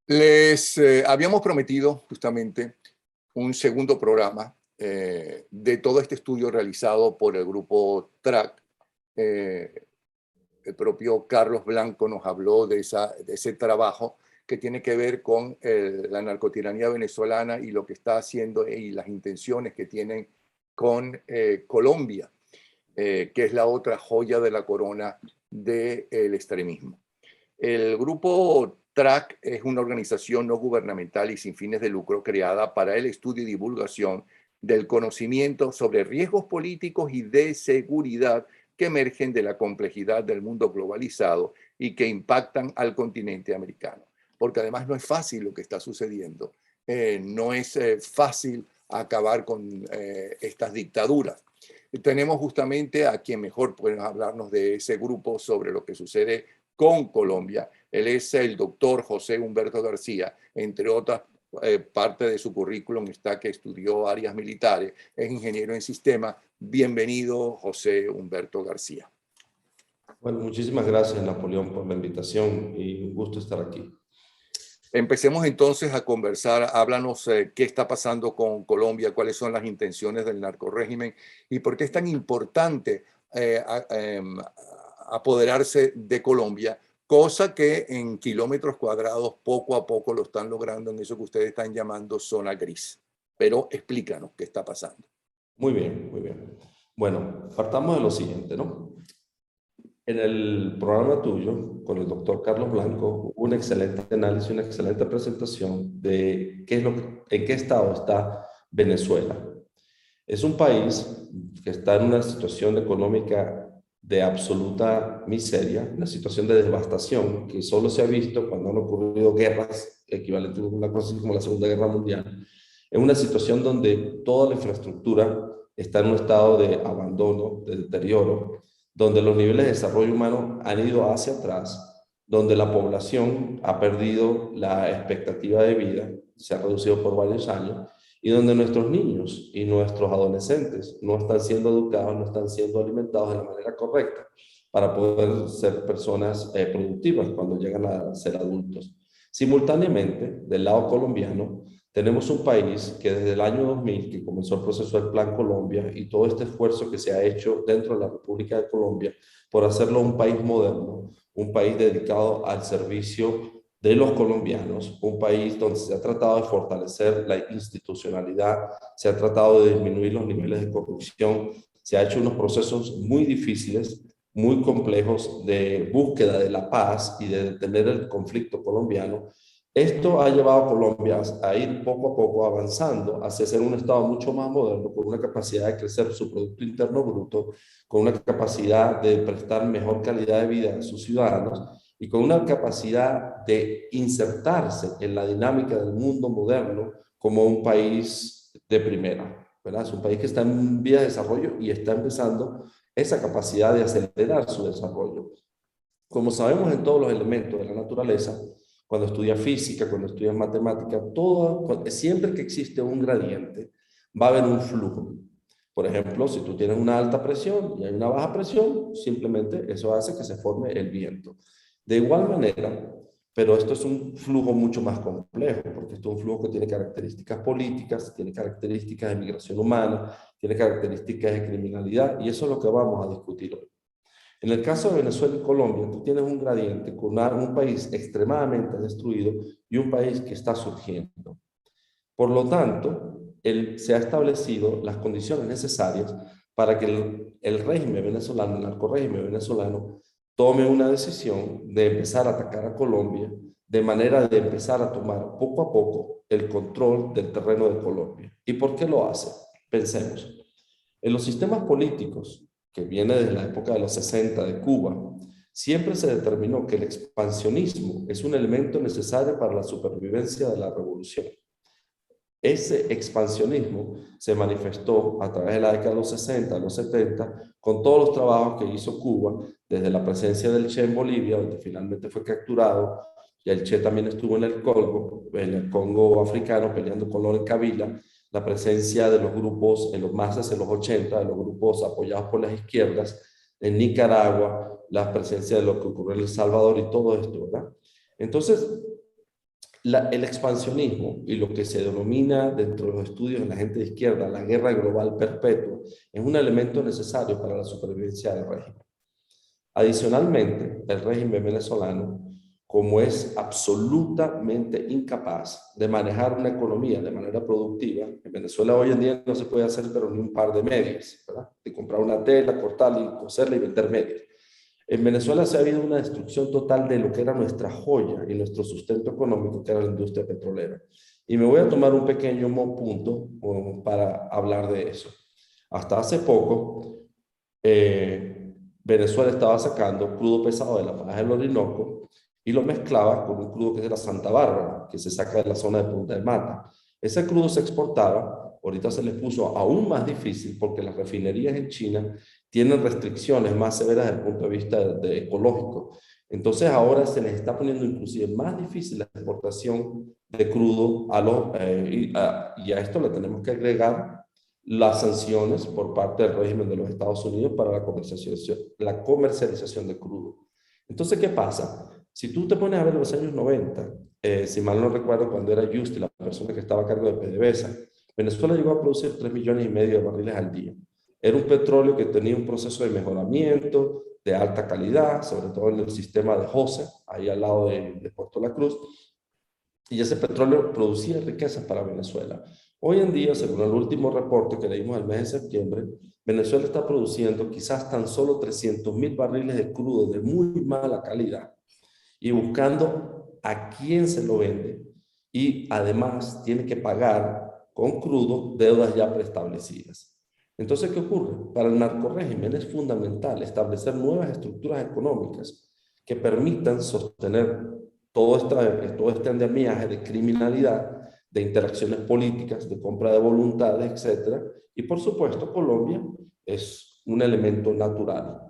Les habíamos prometido justamente un segundo programa de todo este estudio realizado por el grupo TRAC. El propio Carlos Blanco nos habló de ese trabajo que tiene que ver con la narcotiranía venezolana y lo que está haciendo y las intenciones que tienen con Colombia, que es la otra joya de la corona del extremismo. El grupo TRAC es una organización no gubernamental y sin fines de lucro creada para el estudio y divulgación del conocimiento sobre riesgos políticos y de seguridad que emergen de la complejidad del mundo globalizado y que impactan al continente americano. Porque además no es fácil lo que está sucediendo. No es fácil acabar con estas dictaduras. Tenemos justamente a quien mejor puede hablarnos de ese grupo sobre lo que sucede con Colombia. Él es el doctor José Humberto García, entre otras parte de su currículum está que estudió áreas militares, es ingeniero en sistemas. Bienvenido, José Humberto García. Bueno, muchísimas gracias, Napoleón, por la invitación y un gusto estar aquí. Empecemos entonces a conversar. Háblanos qué está pasando con Colombia, cuáles son las intenciones del narcorrégimen y por qué es tan importante apoderarse de Colombia, cosa que en kilómetros cuadrados poco a poco lo están logrando en eso que ustedes están llamando zona gris. Pero explícanos qué está pasando. Muy bien, muy bien. Bueno, partamos de lo siguiente, ¿no? En el programa tuyo, con el doctor Carlos Blanco, hubo un excelente análisis, una excelente presentación de en qué estado está Venezuela. Es un país que está en una situación económica de absoluta miseria, una situación de devastación que solo se ha visto cuando han ocurrido guerras equivalentes a una cosa así como la Segunda Guerra Mundial. Es una situación donde toda la infraestructura está en un estado de abandono, de deterioro, donde los niveles de desarrollo humano han ido hacia atrás, donde la población ha perdido la expectativa de vida, se ha reducido por varios años, y donde nuestros niños y nuestros adolescentes no están siendo educados, no están siendo alimentados de la manera correcta para poder ser personas productivas cuando llegan a ser adultos. Simultáneamente, del lado colombiano, tenemos un país que desde el año 2000, que comenzó el proceso del Plan Colombia y todo este esfuerzo que se ha hecho dentro de la República de Colombia por hacerlo un país moderno, un país dedicado al servicio de los colombianos, un país donde se ha tratado de fortalecer la institucionalidad, se ha tratado de disminuir los niveles de corrupción, se ha hecho unos procesos muy difíciles, muy complejos de búsqueda de la paz y de detener el conflicto colombiano. Esto ha llevado a Colombia a ir poco a poco avanzando hacia ser un Estado mucho más moderno, con una capacidad de crecer su Producto Interno Bruto, con una capacidad de prestar mejor calidad de vida a sus ciudadanos y con una capacidad de insertarse en la dinámica del mundo moderno como un país de primera, ¿verdad? Es un país que está en vía de desarrollo y está empezando esa capacidad de acelerar su desarrollo. Como sabemos en todos los elementos de la naturaleza, cuando estudias física, cuando estudias matemática, siempre que existe un gradiente, va a haber un flujo. Por ejemplo, si tú tienes una alta presión y hay una baja presión, simplemente eso hace que se forme el viento. De igual manera, pero esto es un flujo mucho más complejo, porque esto es un flujo que tiene características políticas, tiene características de migración humana, tiene características de criminalidad, y eso es lo que vamos a discutir hoy. En el caso de Venezuela y Colombia, tú tienes un gradiente con un país extremadamente destruido y un país que está surgiendo. Por lo tanto, se ha establecido las condiciones necesarias para que el régimen venezolano, el narcorrégimen venezolano, tome una decisión de empezar a atacar a Colombia de manera de empezar a tomar poco a poco el control del terreno de Colombia. ¿Y por qué lo hace? Pensemos. En los sistemas políticos, que viene desde la época de los 60 de Cuba, siempre se determinó que el expansionismo es un elemento necesario para la supervivencia de la revolución. Ese expansionismo se manifestó a través de la década de los 60, los 70, con todos los trabajos que hizo Cuba, desde la presencia del Che en Bolivia, donde finalmente fue capturado, y el Che también estuvo en el Congo africano, peleando con Laurent Kabila, la presencia de los grupos, en los masas en los 80, de los grupos apoyados por las izquierdas, en Nicaragua, la presencia de lo que ocurrió en El Salvador y todo esto, ¿verdad? Entonces, el expansionismo y lo que se denomina dentro de los estudios de la gente de izquierda la guerra global perpetua es un elemento necesario para la supervivencia del régimen. Adicionalmente, el régimen venezolano, como es absolutamente incapaz de manejar una economía de manera productiva, en Venezuela hoy en día no se puede hacer pero ni un par de medias, ¿verdad? De comprar una tela, cortarla y coserla y vender medias. En Venezuela se ha habido una destrucción total de lo que era nuestra joya y nuestro sustento económico, que era la industria petrolera. Y me voy a tomar un pequeño punto para hablar de eso. Hasta hace poco, Venezuela estaba sacando crudo pesado de la faja del Orinoco y lo mezclaba con un crudo que es de la Santa Bárbara, que se saca de la zona de Punta de Mata. Ese crudo se exportaba, ahorita se les puso aún más difícil porque las refinerías en China tienen restricciones más severas desde el punto de vista ecológico. Entonces ahora se les está poniendo inclusive más difícil la exportación de crudo y a esto le tenemos que agregar las sanciones por parte del régimen de los Estados Unidos para la comercialización de crudo. Entonces, ¿qué pasa? Si tú te pones a ver los años 90, si mal no recuerdo, cuando era Justi la persona que estaba a cargo de PDVSA, Venezuela llegó a producir 3,5 millones de barriles al día. Era un petróleo que tenía un proceso de mejoramiento, de alta calidad, sobre todo en el sistema de Jose, ahí al lado de Puerto La Cruz, y ese petróleo producía riquezas para Venezuela. Hoy en día, según el último reporte que leímos el mes de septiembre, Venezuela está produciendo quizás tan solo 300,000 barriles de crudo de muy mala calidad y buscando a quién se lo vende, y además tiene que pagar con crudo deudas ya preestablecidas. Entonces, ¿qué ocurre? Para el narcorrégimen es fundamental establecer nuevas estructuras económicas que permitan sostener todo este andamiaje de criminalidad, de interacciones políticas, de compra de voluntades, etcétera. Y por supuesto, Colombia es un elemento natural,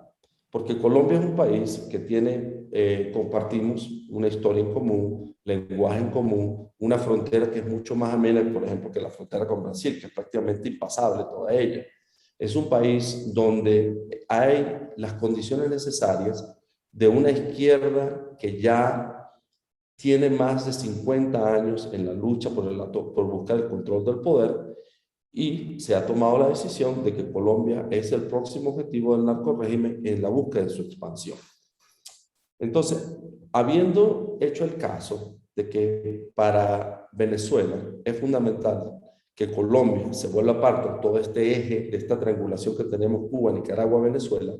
porque Colombia es un país que compartimos una historia en común, lenguaje en común, una frontera que es mucho más amena, por ejemplo, que la frontera con Brasil, que es prácticamente impasable toda ella. Es un país donde hay las condiciones necesarias de una izquierda que ya tiene más de 50 años en la lucha por buscar el control del poder, y se ha tomado la decisión de que Colombia es el próximo objetivo del narcorrégimen en la búsqueda de su expansión. Entonces, habiendo hecho el caso de que para Venezuela es fundamental que Colombia se vuelva parte de todo este eje, de esta triangulación que tenemos Cuba, Nicaragua, Venezuela,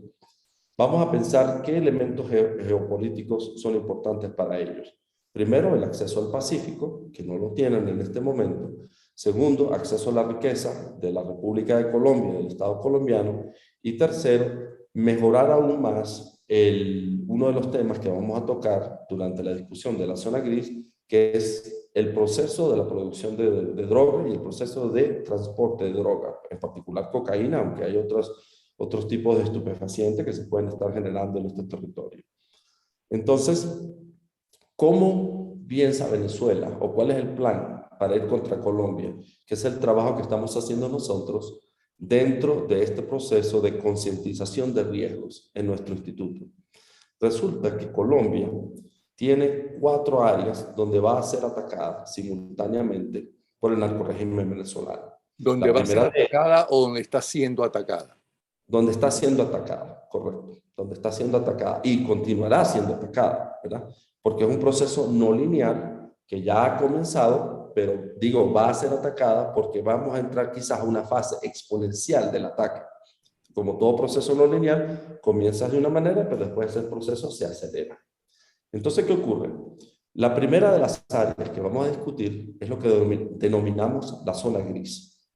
vamos a pensar qué elementos geopolíticos son importantes para ellos. Primero, el acceso al Pacífico, que no lo tienen en este momento. Segundo, acceso a la riqueza de la República de Colombia, del Estado colombiano. Y tercero, mejorar aún más uno de los temas que vamos a tocar durante la discusión de la zona gris, que es el proceso de la producción de droga y el proceso de transporte de droga, en particular cocaína, aunque hay otros tipos de estupefacientes que se pueden estar generando en este territorio. Entonces, ¿cómo piensa Venezuela o cuál es el plan para ir contra Colombia? Que es el trabajo que estamos haciendo nosotros dentro de este proceso de concientización de riesgos en nuestro instituto. Resulta que Colombia tiene 4 áreas donde va a ser atacada simultáneamente por el narcorrégimen venezolano. ¿Donde va a ser atacada o donde está siendo atacada? Donde está siendo atacada, correcto. Donde está siendo atacada y continuará siendo atacada, ¿verdad? Porque es un proceso no lineal que ya ha comenzado, pero digo, va a ser atacada porque vamos a entrar quizás a una fase exponencial del ataque. Como todo proceso no lineal, comienza de una manera, pero después el proceso se acelera. Entonces, ¿qué ocurre? La primera de las áreas que vamos a discutir es lo que denominamos la zona gris.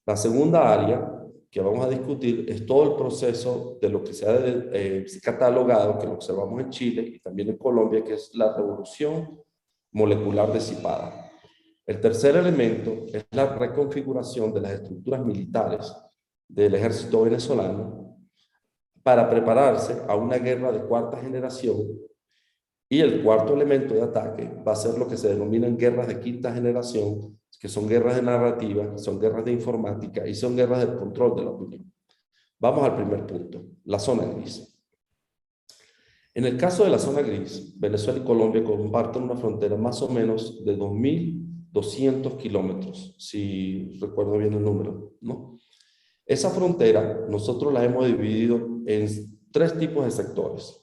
La segunda área que vamos a discutir es todo el proceso de lo que se ha catalogado, que lo observamos en Chile y también en Colombia, que es la revolución molecular disipada. El tercer elemento es la reconfiguración de las estructuras militares del ejército venezolano para prepararse a una guerra de cuarta generación. Y el cuarto elemento de ataque va a ser lo que se denominan guerras de quinta generación, que son guerras de narrativa, son guerras de informática y son guerras del control de la opinión. Vamos al primer punto, la zona gris. En el caso de la zona gris, Venezuela y Colombia comparten una frontera más o menos de 2.200 kilómetros, si recuerdo bien el número, ¿no? Esa frontera nosotros la hemos dividido en tres tipos de sectores.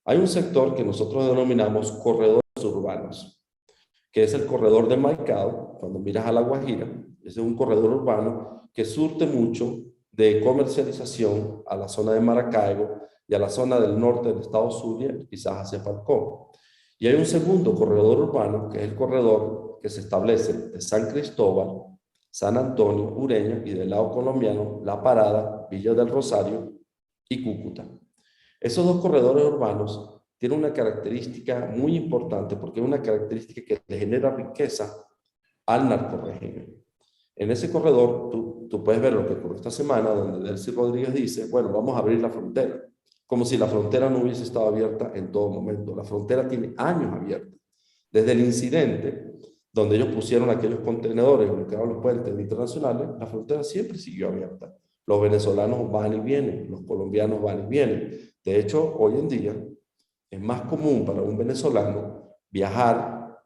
Hay un sector que nosotros denominamos corredores urbanos, que es el corredor de Maicao. Cuando miras a La Guajira, ese es un corredor urbano que surte mucho de comercialización a la zona de Maracaibo y a la zona del norte del estado Zulia, quizás hacia Falcón. Y hay un segundo corredor urbano, que es el corredor que se establece de San Cristóbal, San Antonio, Ureña, y del lado colombiano, La Parada, Villa del Rosario y Cúcuta. Esos dos corredores urbanos tienen una característica muy importante, porque es una característica que le genera riqueza al narcorrégimen. En ese corredor, tú puedes ver lo que ocurrió esta semana, donde Delcy Rodríguez dice, bueno, vamos a abrir la frontera, como si la frontera no hubiese estado abierta en todo momento. La frontera tiene años abierta. Desde el incidente, donde ellos pusieron aquellos contenedores bloqueados los puentes internacionales, la frontera siempre siguió abierta. Los venezolanos van y vienen, los colombianos van y vienen. De hecho, hoy en día es más común para un venezolano viajar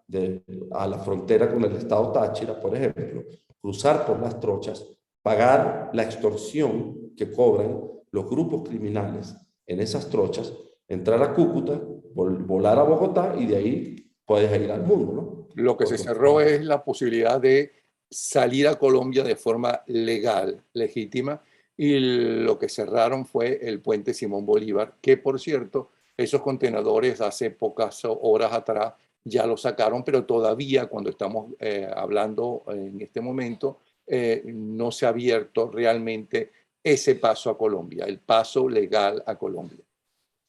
a la frontera con el estado Táchira, por ejemplo, cruzar por las trochas, pagar la extorsión que cobran los grupos criminales en esas trochas, entrar a Cúcuta, volar a Bogotá y de ahí puedes ir al mundo, ¿no? Lo que se cerró es la posibilidad de salir a Colombia de forma legal, legítima, y lo que cerraron fue el puente Simón Bolívar, que por cierto, esos contenedores hace pocas horas atrás ya lo sacaron, pero todavía cuando estamos hablando en este momento, no se ha abierto realmente ese paso a Colombia, el paso legal a Colombia.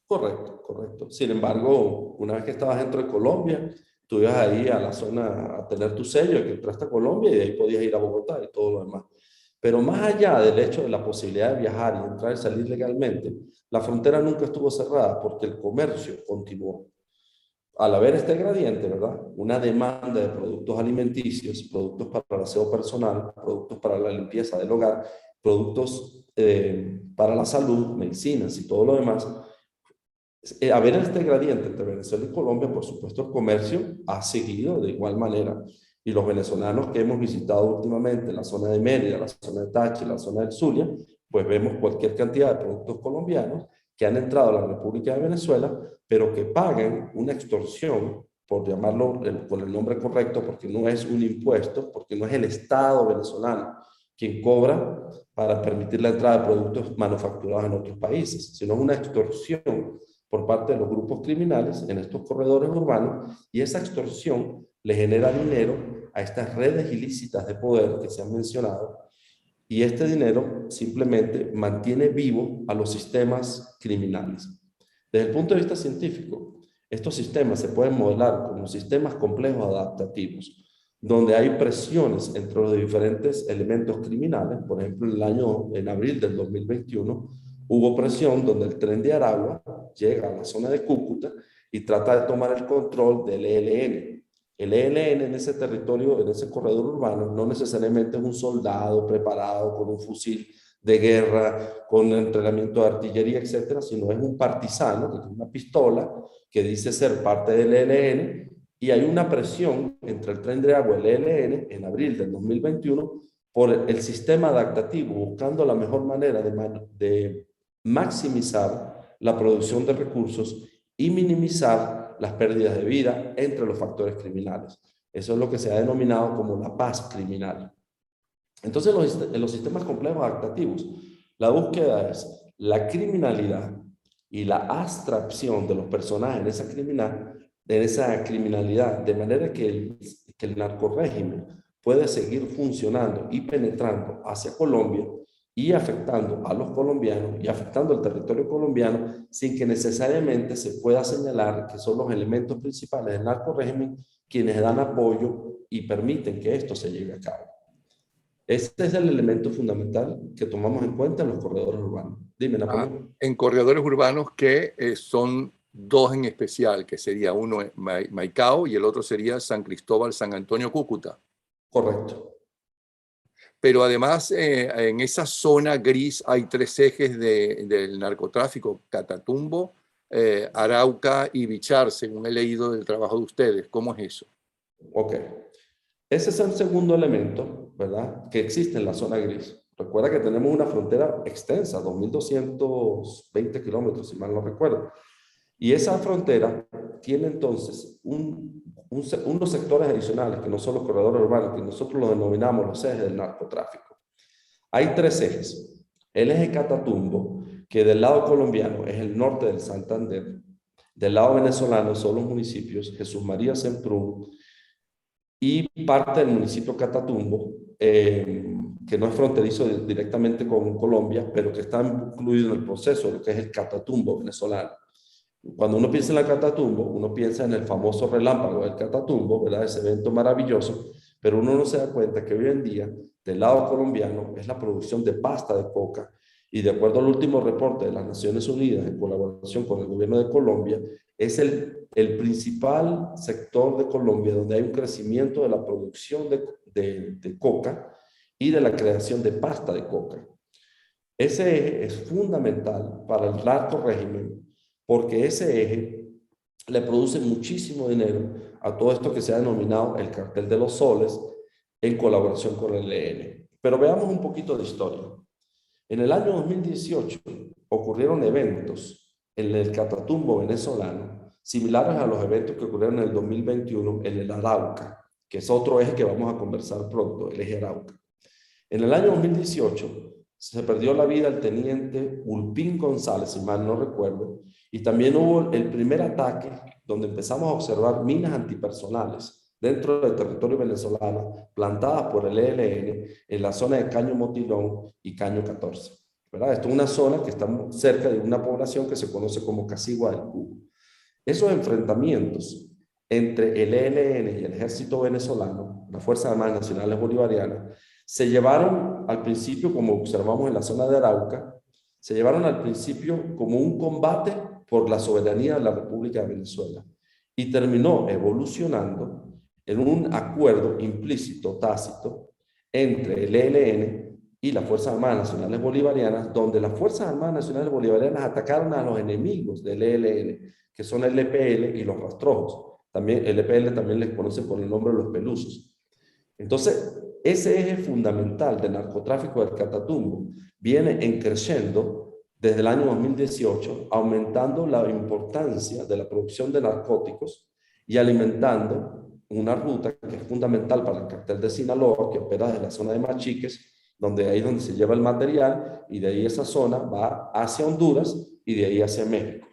Correcto, correcto. Sin embargo, una vez que estabas dentro de Colombia, tú ibas ahí a la zona a tener tu sello, que entraste a Colombia y de ahí podías ir a Bogotá y todo lo demás. Pero más allá del hecho de la posibilidad de viajar y entrar y salir legalmente, la frontera nunca estuvo cerrada porque el comercio continuó. Al haber este gradiente, ¿verdad? Una demanda de productos alimenticios, productos para el aseo personal, productos para la limpieza del hogar, productos para la salud, medicinas y todo lo demás. A ver este gradiente entre Venezuela y Colombia, por supuesto, el comercio ha seguido de igual manera. Y los venezolanos que hemos visitado últimamente la zona de Mérida, la zona de Táchira, la zona del Zulia, pues vemos cualquier cantidad de productos colombianos que han entrado a la República de Venezuela, pero que pagan una extorsión, por llamarlo con el nombre correcto, porque no es un impuesto, porque no es el Estado venezolano quien cobra para permitir la entrada de productos manufacturados en otros países, sino es una extorsión por parte de los grupos criminales en estos corredores urbanos, y esa extorsión le genera dinero a estas redes ilícitas de poder que se han mencionado, y este dinero simplemente mantiene vivo a los sistemas criminales. Desde el punto de vista científico, estos sistemas se pueden modelar como sistemas complejos adaptativos, donde hay presiones entre los diferentes elementos criminales. Por ejemplo, en abril del 2021, hubo presión donde el tren de Aragua llega a la zona de Cúcuta y trata de tomar el control del ELN. El ELN en ese territorio, en ese corredor urbano, no necesariamente es un soldado preparado con un fusil de guerra, con entrenamiento de artillería, etcétera, sino es un partisano que tiene una pistola, que dice ser parte del ELN, y hay una presión entre el tren de agua y el ELN en abril del 2021 por el sistema adaptativo, buscando la mejor manera de maximizar la producción de recursos y minimizar las pérdidas de vida entre los factores criminales. Eso es lo que se ha denominado como la paz criminal. Entonces, en los sistemas complejos adaptativos, la búsqueda es la criminalidad y la abstracción de los personajes en esa criminalidad, de manera que el narcorrégimen puede seguir funcionando y penetrando hacia Colombia y afectando a los colombianos y afectando al territorio colombiano sin que necesariamente se pueda señalar que son los elementos principales del narcorrégimen quienes dan apoyo y permiten que esto se lleve a cabo. Este es el elemento fundamental que tomamos en cuenta en los corredores urbanos. Dime, Napoleón. En corredores urbanos que son dos en especial, que sería uno Maicao y el otro sería San Cristóbal, San Antonio, Cúcuta. Correcto. Pero además en esa zona gris hay tres ejes del narcotráfico: Catatumbo, Arauca y Bichar, según he leído del trabajo de ustedes. ¿Cómo es eso? Ok. Ese es el segundo elemento, ¿verdad?, que existe en la zona gris. Recuerda que tenemos una frontera extensa, 2.220 kilómetros, si mal no recuerdo. Y esa frontera tiene entonces unos sectores adicionales, que no son los corredores urbanos, que nosotros los denominamos los ejes del narcotráfico. Hay 3 ejes. El eje Catatumbo, que del lado colombiano es el norte del Santander. Del lado venezolano son los municipios Jesús María Semprún y parte del municipio Catatumbo, que no es fronterizo directamente con Colombia, pero que está incluido en el proceso, lo que es el Catatumbo venezolano. Cuando uno piensa en la Catatumbo, uno piensa en el famoso relámpago del Catatumbo, ¿verdad?, ese evento maravilloso, pero uno no se da cuenta que hoy en día, del lado colombiano, es la producción de pasta de coca, y de acuerdo al último reporte de las Naciones Unidas, en colaboración con el gobierno de Colombia, es el principal sector de Colombia donde hay un crecimiento de la producción de coca y de la creación de pasta de coca. Ese eje es fundamental para el narco régimen, porque ese eje le produce muchísimo dinero a todo esto que se ha denominado el cartel de los soles, en colaboración con el ELN. Pero veamos un poquito de historia. En el año 2018 ocurrieron eventos en el Catatumbo venezolano, similares a los eventos que ocurrieron en el 2021 en el Arauca, que es otro eje que vamos a conversar pronto, el eje Arauca. En el año 2018 se perdió la vida el teniente Ulpín González, si mal no recuerdo, y también hubo el primer ataque donde empezamos a observar minas antipersonales dentro del territorio venezolano, plantadas por el ELN en la zona de Caño Motilón y Caño 14. ¿Verdad? Esto es una zona que está cerca de una población que se conoce como Casigua del Cubo. Esos enfrentamientos entre el ELN y el ejército venezolano, las Fuerzas Armadas Nacionales Bolivarianas, se llevaron al principio, como observamos en la zona de Arauca, se llevaron al principio como un combate por la soberanía de la República de Venezuela y terminó evolucionando en un acuerdo implícito, tácito, entre el ELN y las Fuerzas Armadas Nacionales Bolivarianas, donde las Fuerzas Armadas Nacionales Bolivarianas atacaron a los enemigos del ELN, que son el EPL y los rastrojos. También el EPL también les conoce por el nombre de los pelusos. Entonces, ese eje fundamental del narcotráfico del Catatumbo viene creciendo desde el año 2018, aumentando la importancia de la producción de narcóticos y alimentando una ruta que es fundamental para el cartel de Sinaloa, que opera desde la zona de Machiques, donde ahí es donde se lleva el material, y de ahí esa zona va hacia Honduras y de ahí hacia México.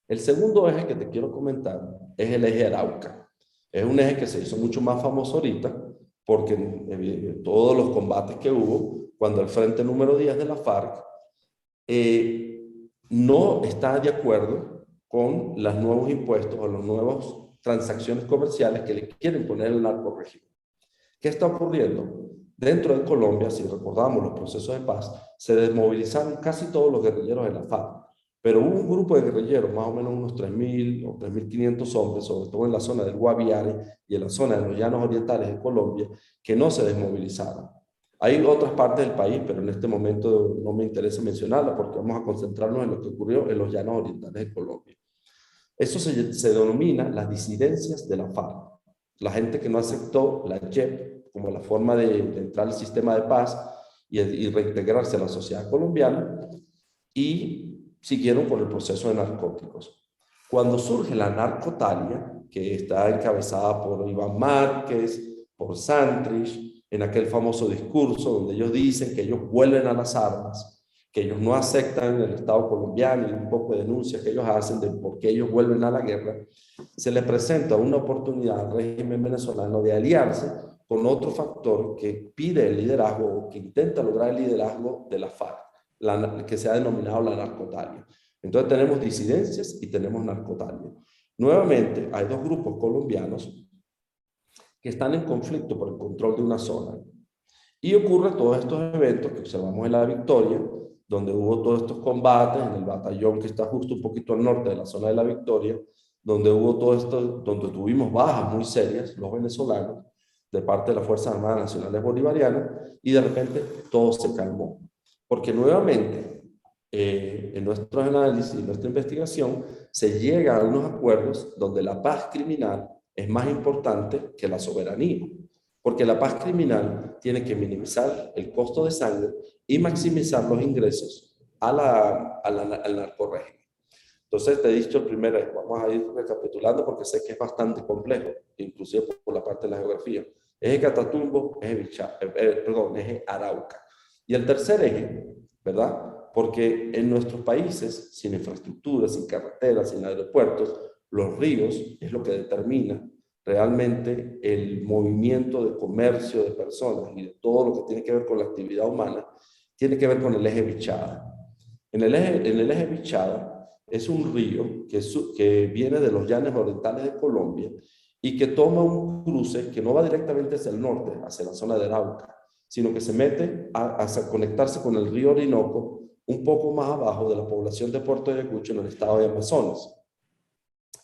El segundo eje que te quiero comentar es el eje Arauca. Es un eje que se hizo mucho más famoso ahorita porque todos los combates que hubo cuando el frente número 10 de la FARC no está de acuerdo con los nuevos impuestos o las nuevas transacciones comerciales que le quieren poner el narcorrégimen. ¿Qué está ocurriendo? Dentro de Colombia, si recordamos los procesos de paz, se desmovilizaron casi todos los guerrilleros de la FARC, pero hubo un grupo de guerrilleros, más o menos unos 3.000 o 3.500 hombres, sobre todo en la zona del Guaviare y en la zona de los llanos orientales de Colombia, que no se desmovilizaron. Hay otras partes del país, pero en este momento no me interesa mencionarla porque vamos a concentrarnos en lo que ocurrió en los llanos orientales de Colombia. Eso se denomina las disidencias de la FARC. La gente que no aceptó la JEP como la forma de entrar al sistema de paz y reintegrarse a la sociedad colombiana, y siguieron con el proceso de narcóticos. Cuando surge la narcotalia, que está encabezada por Iván Márquez, por Santrich, en aquel famoso discurso donde ellos dicen que ellos vuelven a las armas, que ellos no aceptan el Estado colombiano y un poco de denuncias que ellos hacen de por qué ellos vuelven a la guerra, se les presenta una oportunidad al régimen venezolano de aliarse con otro factor que pide el liderazgo o que intenta lograr el liderazgo de la FARC, que se ha denominado la narcotalia. Entonces tenemos disidencias y tenemos narcotalia. Nuevamente hay dos grupos colombianos que están en conflicto por el control de una zona. Y ocurre todos estos eventos que observamos en La Victoria, donde hubo todos estos combates en el batallón que está justo un poquito al norte de la zona de La Victoria, donde hubo todo esto, donde tuvimos bajas muy serias, los venezolanos, de parte de las Fuerzas Armadas Nacionales Bolivarianas, y de repente todo se calmó. Porque nuevamente en nuestros análisis y nuestra investigación, se llega a unos acuerdos donde la paz criminal es más importante que la soberanía, porque la paz criminal tiene que minimizar el costo de sangre y maximizar los ingresos al narcorrégimen. Entonces, te he dicho el primer eje, vamos a ir recapitulando porque sé que es bastante complejo, inclusive por la parte de la geografía. Eje Catatumbo, eje Arauca. Y el tercer eje, ¿verdad? Porque en nuestros países, sin infraestructura, sin carreteras, sin aeropuertos, los ríos es lo que determina realmente el movimiento de comercio de personas y de todo lo que tiene que ver con la actividad humana, tiene que ver con el eje Bichada. En el eje Bichada es un río que viene de los llanos orientales de Colombia y que toma un cruce que no va directamente hacia el norte, hacia la zona de Arauca, sino que se mete hacia conectarse con el río Orinoco un poco más abajo de la población de Puerto Ayacucho en el estado de Amazonas.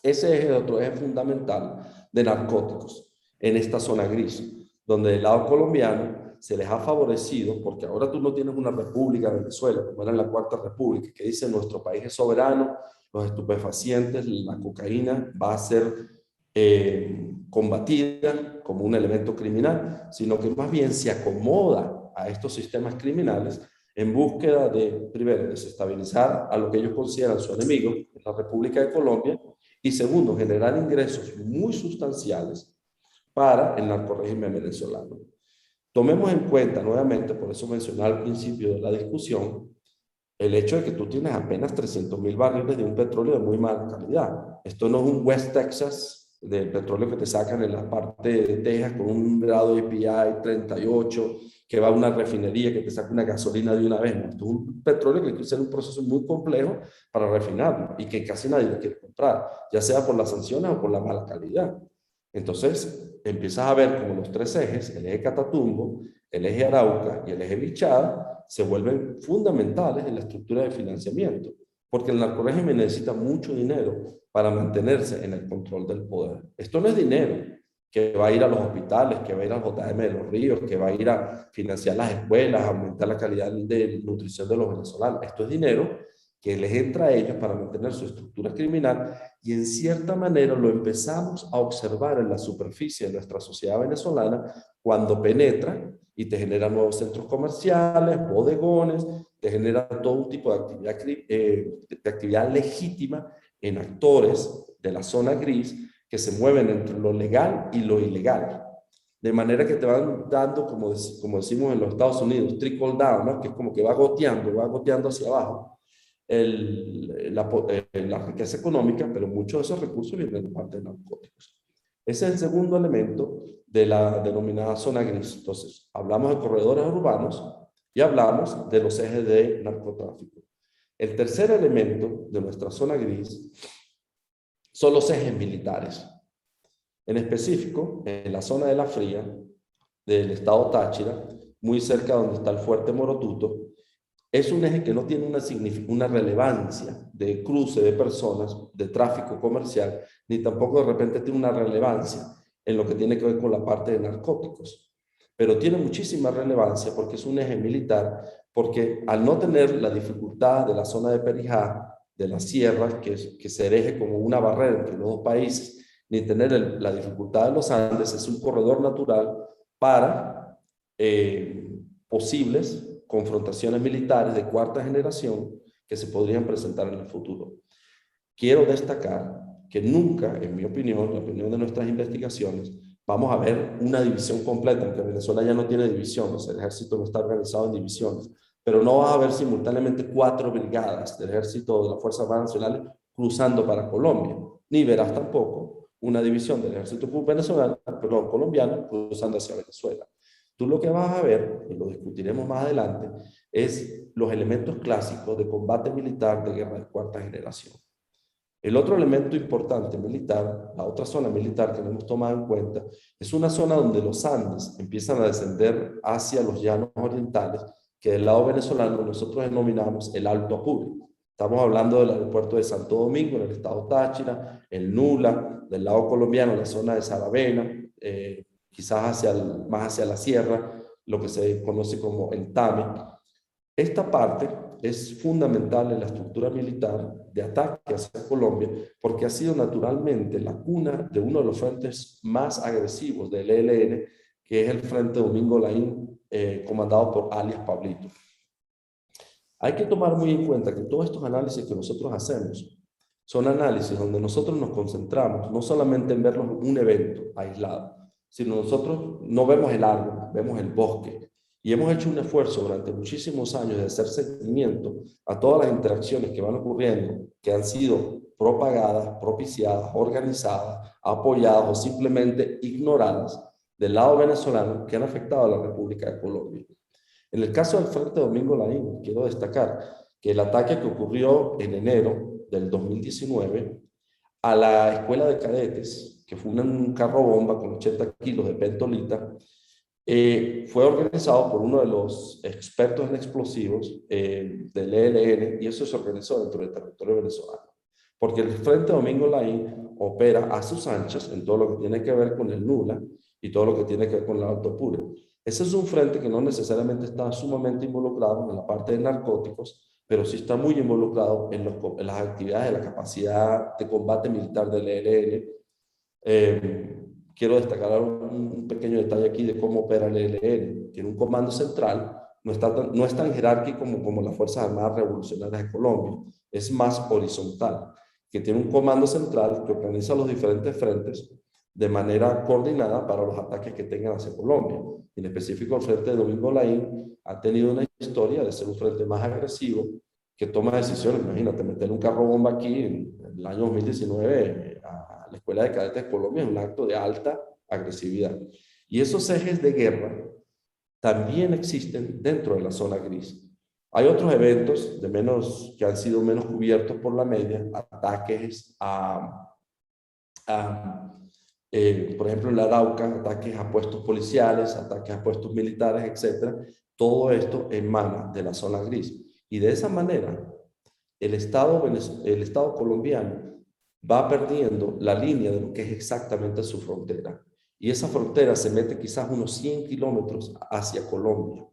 Ese eje es otro eje fundamental de narcóticos en esta zona gris, donde del lado colombiano se les ha favorecido, porque ahora tú no tienes una república de Venezuela, como era en la Cuarta República, que dice nuestro país es soberano, los estupefacientes, la cocaína va a ser combatida como un elemento criminal, sino que más bien se acomoda a estos sistemas criminales en búsqueda de, primero, desestabilizar a lo que ellos consideran su enemigo, la República de Colombia, y segundo, generar ingresos muy sustanciales para el narcorrégimen venezolano. Tomemos en cuenta nuevamente, por eso mencioné al principio de la discusión, el hecho de que tú tienes apenas 300,000 barriles de un petróleo de muy mala calidad. Esto no es un West Texas del petróleo que te sacan en la parte de Texas con un grado de API 38, que va a una refinería que te saca una gasolina de una vez. ¿No? Esto es un petróleo que hay que hacer un proceso muy complejo para refinarlo y que casi nadie lo quiere comprar, ya sea por las sanciones o por la mala calidad. Entonces, empiezas a ver como los tres ejes, el eje Catatumbo, el eje Arauca y el eje Bichada, se vuelven fundamentales en la estructura de financiamiento, porque el narcorrégimen necesita mucho dinero para mantenerse en el control del poder. Esto no es dinero que va a ir a los hospitales, que va a ir al JM de los Ríos, que va a ir a financiar las escuelas, a aumentar la calidad de nutrición de los venezolanos. Esto es dinero que les entra a ellos para mantener su estructura criminal y en cierta manera lo empezamos a observar en la superficie de nuestra sociedad venezolana cuando penetra y te genera nuevos centros comerciales, bodegones, te genera todo un tipo de actividad legítima en actores de la zona gris que se mueven entre lo legal y lo ilegal. De manera que te van dando, como decimos en los Estados Unidos, trickle down, ¿no? Que es como que va goteando hacia abajo la riqueza económica, pero muchos de esos recursos vienen de parte de narcóticos. Ese es el segundo elemento de la denominada zona gris. Entonces, hablamos de corredores urbanos y hablamos de los ejes de narcotráfico. El tercer elemento de nuestra zona gris son los ejes militares. En específico, en la zona de La Fría, del estado Táchira, muy cerca donde está el fuerte Morotuto, es un eje que no tiene una relevancia de cruce de personas, de tráfico comercial, ni tampoco de repente tiene una relevancia en lo que tiene que ver con la parte de narcóticos. Pero tiene muchísima relevancia porque es un eje militar, porque al no tener la dificultad de la zona de Perijá, de la sierra, que se erige como una barrera entre los dos países, ni tener la dificultad de los Andes, es un corredor natural para posibles confrontaciones militares de cuarta generación que se podrían presentar en el futuro. Quiero destacar que nunca, en mi opinión, la opinión de nuestras investigaciones, vamos a ver una división completa, aunque Venezuela ya no tiene divisiones, el ejército no está organizado en divisiones, pero no vas a ver simultáneamente 4 brigadas del ejército de las Fuerzas Armadas Nacionales cruzando para Colombia, ni verás tampoco una división del ejército colombiano cruzando hacia Venezuela. Tú lo que vas a ver, y lo discutiremos más adelante, es los elementos clásicos de combate militar de guerra de cuarta generación. El otro elemento importante militar, la otra zona militar que no hemos tomado en cuenta, es una zona donde los Andes empiezan a descender hacia los llanos orientales, que del lado venezolano nosotros denominamos el Alto Apure. Estamos hablando del aeropuerto de Santo Domingo, en el estado Táchira, el Nula, del lado colombiano, la zona de Saravena, quizás más hacia la sierra, lo que se conoce como el Tame. Esta parte es fundamental en la estructura militar de ataque hacia Colombia, porque ha sido naturalmente la cuna de uno de los frentes más agresivos del ELN, que es el Frente Domingo Laín, comandado por alias Pablito. Hay que tomar muy en cuenta que todos estos análisis que nosotros hacemos son análisis donde nosotros nos concentramos no solamente en ver un evento aislado, sino nosotros no vemos el árbol, vemos el bosque. Y hemos hecho un esfuerzo durante muchísimos años de hacer seguimiento a todas las interacciones que van ocurriendo, que han sido propagadas, propiciadas, organizadas, apoyadas o simplemente ignoradas del lado venezolano, que han afectado a la República de Colombia. En el caso del Frente Domingo Laín, quiero destacar que el ataque que ocurrió en enero del 2019 a la escuela de cadetes, que fue un carro bomba con 80 kilos de pentolita, fue organizado por uno de los expertos en explosivos del ELN, y eso se organizó dentro del territorio venezolano. Porque el Frente Domingo Laín opera a sus anchas en todo lo que tiene que ver con el Nula y todo lo que tiene que ver con el Alto Apure. Ese es un frente que no necesariamente está sumamente involucrado en la parte de narcóticos, pero sí está muy involucrado en las actividades de la capacidad de combate militar del ELN. Quiero destacar un pequeño detalle aquí de cómo opera el ELN. Tiene un comando central, no es tan jerárquico como las Fuerzas Armadas Revolucionarias de Colombia, es más horizontal, que tiene un comando central que organiza los diferentes frentes de manera coordinada para los ataques que tengan hacia Colombia. En específico, el Frente de Domingo Laín ha tenido una historia de ser un frente más agresivo, que toma decisiones. Imagínate, meter un carro bomba aquí en el año 2019 a la Escuela de Cadetes de Colombia es un acto de alta agresividad. Y esos ejes de guerra también existen dentro de la zona gris. Hay otros eventos que han sido menos cubiertos por la media, ataques por ejemplo, en la Arauca, ataques a puestos policiales, ataques a puestos militares, etc. Todo esto emana de la zona gris. Y de esa manera, el Estado colombiano va perdiendo la línea de lo que es exactamente su frontera. Y esa frontera se mete quizás unos 100 kilómetros hacia Colombia.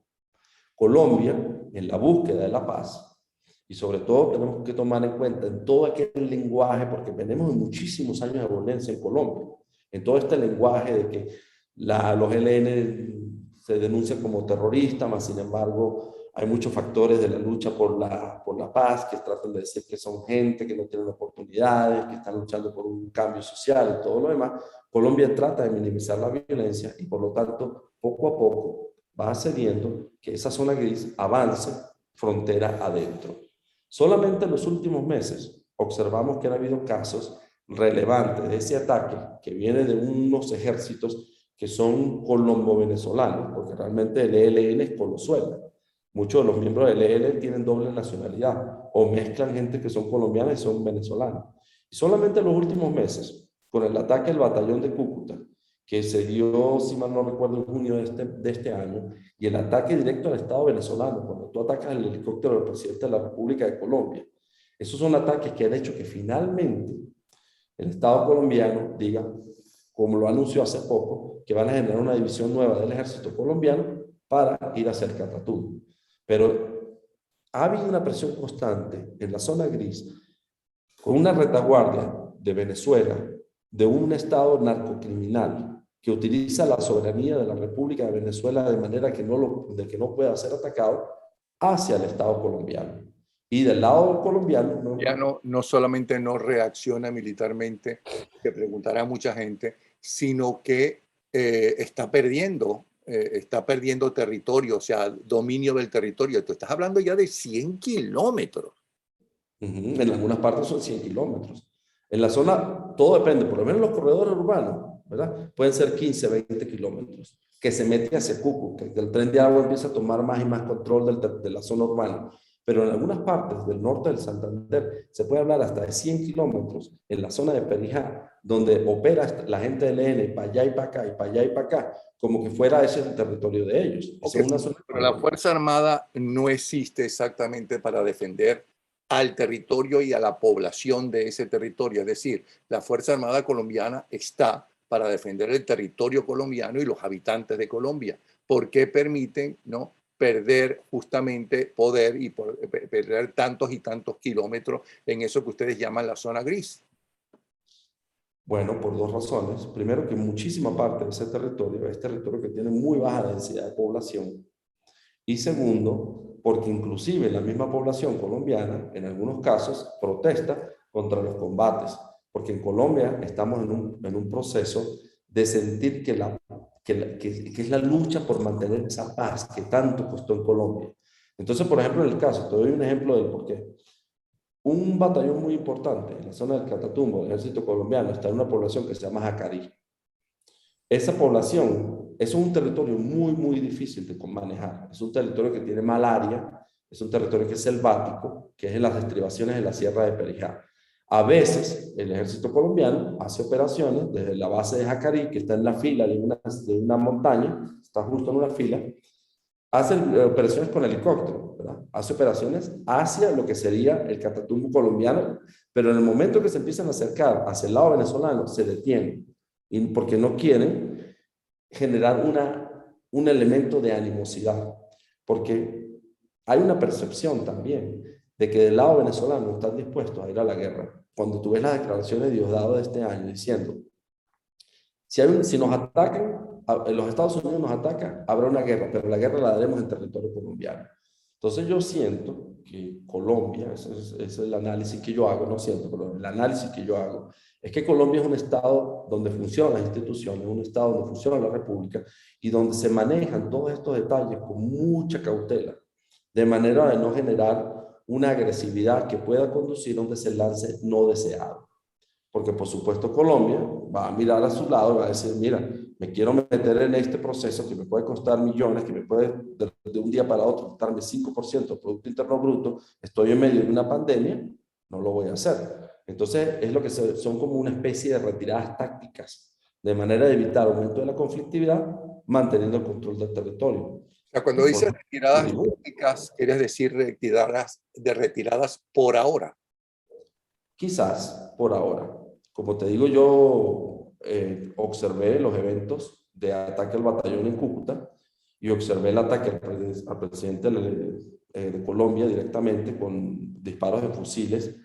Colombia, en la búsqueda de la paz, y sobre todo tenemos que tomar en cuenta en todo aquel lenguaje, porque venimos de muchísimos años de violencia en Colombia, en todo este lenguaje de que los ELN se denuncian como terroristas, mas sin embargo hay muchos factores de la lucha por la paz que tratan de decir que son gente que no tienen oportunidades, que están luchando por un cambio social y todo lo demás. Colombia trata de minimizar la violencia y por lo tanto poco a poco va cediendo que esa zona gris avance frontera adentro. Solamente en los últimos meses observamos que han habido casos relevantes de ese ataque que viene de unos ejércitos que son colombo-venezolanos, porque realmente el ELN es Colosuela. Muchos de los miembros del ELN tienen doble nacionalidad o mezclan gente que son colombianas y son venezolanas. Y solamente en los últimos meses, con el ataque al batallón de Cúcuta, que se dio, si mal no recuerdo, en junio de este año, y el ataque directo al Estado venezolano, cuando tú atacas el helicóptero del presidente de la República de Colombia. Esos son ataques que han hecho que finalmente el Estado colombiano diga, como lo anunció hace poco, que van a generar una división nueva del ejército colombiano para ir hacia el Catatumbo. Pero ha habido una presión constante en la zona gris, con una retaguardia de Venezuela, de un Estado narcocriminal que utiliza la soberanía de la República de Venezuela de manera que no pueda ser atacado hacia el Estado colombiano. Y del lado colombiano... Ya no solamente no reacciona militarmente, que preguntará mucha gente, sino que está perdiendo territorio, o sea, dominio del territorio. Tú estás hablando ya de 100 kilómetros. En algunas partes son 100 kilómetros. En la zona, todo depende, por lo menos los corredores urbanos, ¿verdad? Pueden ser 15, 20 kilómetros, que se mete hacia Cúcuta, que el tren de agua empieza a tomar más y más control de la zona urbana. Pero en algunas partes del norte del Santander se puede hablar hasta de 100 kilómetros en la zona de Perijá, donde opera la gente del ELN para allá y para acá, y para allá y para acá, como que fuera ese el territorio de ellos. Okay, pero la Fuerza Armada no existe exactamente para defender al territorio y a la población de ese territorio. Es decir, la Fuerza Armada colombiana está para defender el territorio colombiano y los habitantes de Colombia. ¿Por qué permiten, no, perder justamente poder y perder tantos y tantos kilómetros en eso que ustedes llaman la zona gris? Bueno, por dos razones. Primero, que muchísima parte de ese territorio es territorio que tiene muy baja densidad de población. Y segundo, porque inclusive la misma población colombiana, en algunos casos, protesta contra los combates. Porque en Colombia estamos en un proceso de sentir que es la lucha por mantener esa paz que tanto costó en Colombia. Entonces, por ejemplo, en el caso, te doy un ejemplo del por qué. Un batallón muy importante en la zona del Catatumbo, del ejército colombiano, está en una población que se llama Jacarí. Esa población es un territorio muy, muy difícil de manejar. Es un territorio que tiene malaria, es un territorio que es selvático, que es en las estribaciones de la Sierra de Perijá. A veces el ejército colombiano hace operaciones desde la base de Jacarí, que está en la fila de una montaña, está justo en una fila, hace operaciones con helicóptero, ¿verdad? Hace operaciones hacia lo que sería el Catatumbo colombiano, pero en el momento que se empiezan a acercar hacia el lado venezolano, se detienen, porque no quieren generar un elemento de animosidad, porque hay una percepción también de que del lado venezolano están dispuestos a ir a la guerra. Cuando tú ves las declaraciones de Diosdado de este año diciendo, si nos atacan, los Estados Unidos nos atacan, habrá una guerra, pero la guerra la daremos en territorio colombiano. Entonces yo siento que Colombia, ese es el análisis que yo hago, no siento, pero el análisis que yo hago, es que Colombia es un estado donde funcionan las instituciones, un estado donde funciona la república y donde se manejan todos estos detalles con mucha cautela, de manera de no generar una agresividad que pueda conducir a un desenlace no deseado. Porque por supuesto Colombia va a mirar a su lado y va a decir, mira, me quiero meter en este proceso que me puede costar millones, que me puede de un día para otro costarme 5% del Producto Interno Bruto, estoy en medio de una pandemia, no lo voy a hacer. Entonces es lo que son como una especie de retiradas tácticas, de manera de evitar aumento de la conflictividad, manteniendo el control del territorio. O sea, cuando dices retiradas tácticas, ¿quieres decir retiradas por ahora? Quizás por ahora. Como te digo, yo observé los eventos de ataque al batallón en Cúcuta y observé el ataque al presidente de Colombia directamente con disparos de fusiles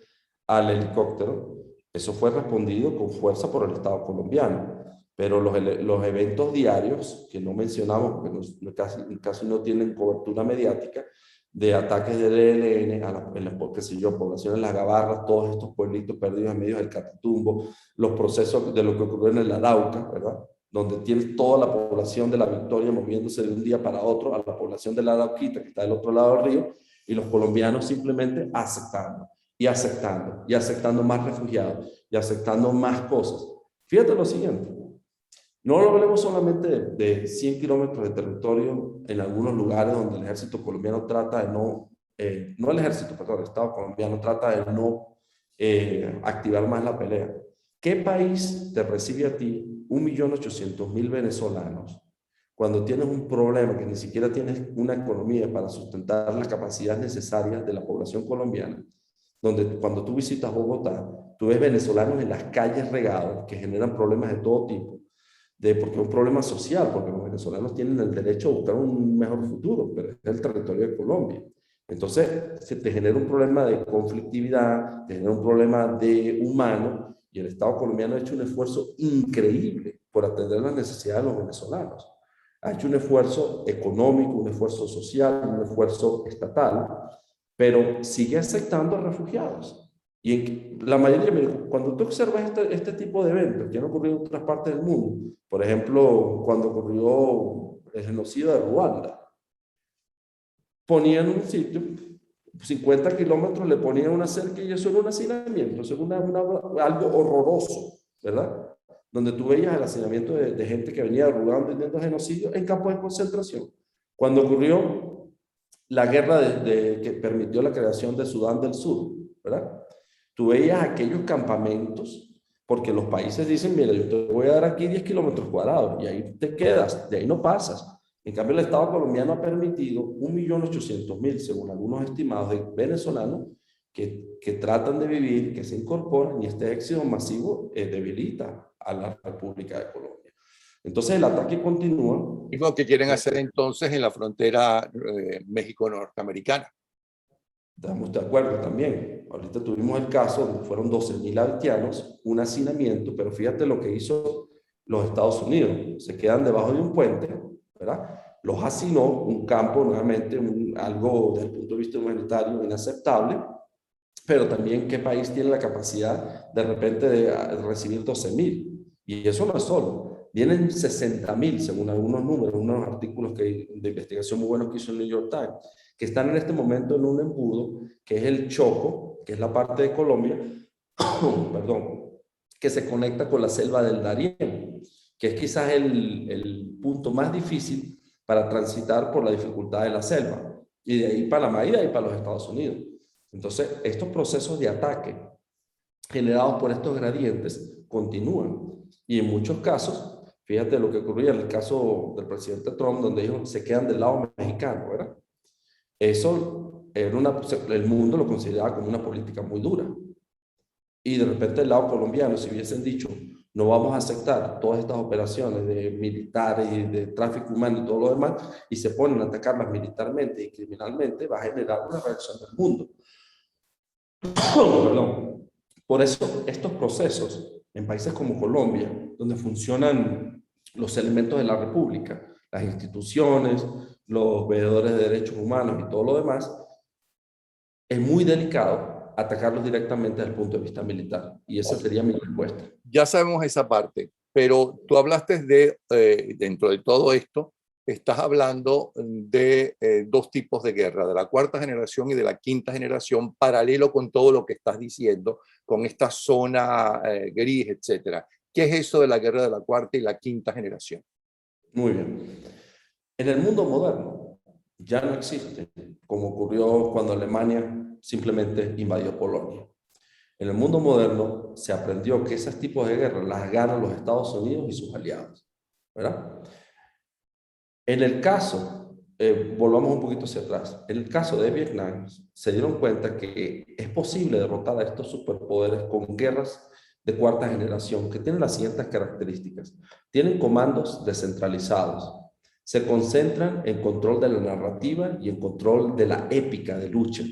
al helicóptero. Eso fue respondido con fuerza por el Estado colombiano. Pero los eventos diarios, que no mencionamos porque casi no tienen cobertura mediática, de ataques del ELN qué sé yo, poblaciones de Las Gabarras, todos estos pueblitos perdidos en medio del Catatumbo, los procesos de lo que ocurrió en el Arauca, ¿verdad? Donde tienes toda la población de La Victoria moviéndose de un día para otro a la población de la Arauquita, que está del otro lado del río, y los colombianos simplemente aceptando, y aceptando, y aceptando más refugiados, y aceptando más cosas. Fíjate lo siguiente, no lo hablemos solamente de 100 kilómetros de territorio en algunos lugares donde el ejército colombiano trata de no el ejército, perdón, el Estado colombiano trata de no activar más la pelea. ¿Qué país te recibe a ti 1.800.000 venezolanos cuando tienes un problema que ni siquiera tienes una economía para sustentar las capacidades necesarias de la población colombiana? Donde cuando tú visitas Bogotá, tú ves venezolanos en las calles regados que generan problemas de todo tipo. Porque es un problema social, porque los venezolanos tienen el derecho a buscar un mejor futuro, pero es el territorio de Colombia. Entonces, se te genera un problema de conflictividad, te genera un problema de humano, y el Estado colombiano ha hecho un esfuerzo increíble por atender las necesidades de los venezolanos. Ha hecho un esfuerzo económico, un esfuerzo social, un esfuerzo estatal, pero sigue aceptando a refugiados. Y la mayoría, cuando tú observas este tipo de eventos que han ocurrido en otras partes del mundo, por ejemplo, cuando ocurrió el genocidio de Ruanda, ponían un sitio, 50 kilómetros, le ponían una cerca y eso era un hacinamiento, eso era algo horroroso, ¿verdad? Donde tú veías el hacinamiento de gente que venía de Ruanda vendiendo genocidio en campos de concentración. Cuando ocurrió la guerra que permitió la creación de Sudán del Sur, ¿verdad? Tú veías aquellos campamentos, porque los países dicen, mira, yo te voy a dar aquí 10 kilómetros cuadrados y ahí te quedas, de ahí no pasas. En cambio, el Estado colombiano ha permitido 1.800.000, según algunos estimados de venezolanos, que tratan de vivir, que se incorporan, y este éxodo masivo debilita a la República de Colombia. Entonces el ataque continúa. Y lo que quieren hacer entonces en la frontera México-norteamericana. Estamos de acuerdo también. Ahorita tuvimos el caso donde fueron 12.000 haitianos, un hacinamiento, pero fíjate lo que hizo los Estados Unidos. Se quedan debajo de un puente, ¿verdad? Los hacinó, un campo nuevamente, algo desde el punto de vista humanitario inaceptable, pero también qué país tiene la capacidad de repente de recibir 12.000. Y eso no es solo. Vienen 60.000, según algunos números, unos artículos de investigación muy buenos que hizo el New York Times, que están en este momento en un embudo, que es el Choco, que es la parte de Colombia, perdón, que se conecta con la selva del Darién, que es quizás el punto más difícil para transitar por la dificultad de la selva. Y de ahí Panamá y de ahí para los Estados Unidos. Entonces, estos procesos de ataque generados por estos gradientes continúan. Y en muchos casos, fíjate lo que ocurría en el caso del presidente Trump, donde dijo se quedan del lado mexicano, ¿verdad? Eso era el mundo lo consideraba como una política muy dura. Y de repente el lado colombiano, si hubiesen dicho, no vamos a aceptar todas estas operaciones de militares y de tráfico humano y todo lo demás, y se ponen a atacarlas militarmente y criminalmente, va a generar una reacción del mundo. Perdón. Por eso, estos procesos en países como Colombia, donde funcionan los elementos de la República, las instituciones, los veedores de derechos humanos y todo lo demás, es muy delicado atacarlos directamente desde el punto de vista militar. Y esa sería mi respuesta. Ya sabemos esa parte, pero tú hablaste dentro de todo esto, estás hablando de dos tipos de guerra, de la cuarta generación y de la quinta generación, paralelo con todo lo que estás diciendo, con esta zona gris, etcétera. ¿Qué es eso de la guerra de la cuarta y la quinta generación? Muy bien. En el mundo moderno ya no existe, como ocurrió cuando Alemania simplemente invadió Polonia. En el mundo moderno se aprendió que esos tipos de guerras las ganan los Estados Unidos y sus aliados, ¿verdad? En el caso, volvamos un poquito hacia atrás, en el caso de Vietnam, se dieron cuenta que es posible derrotar a estos superpoderes con guerras de cuarta generación que tienen las siguientes características. Tienen comandos descentralizados, se concentran en control de la narrativa y en control de la épica de lucha.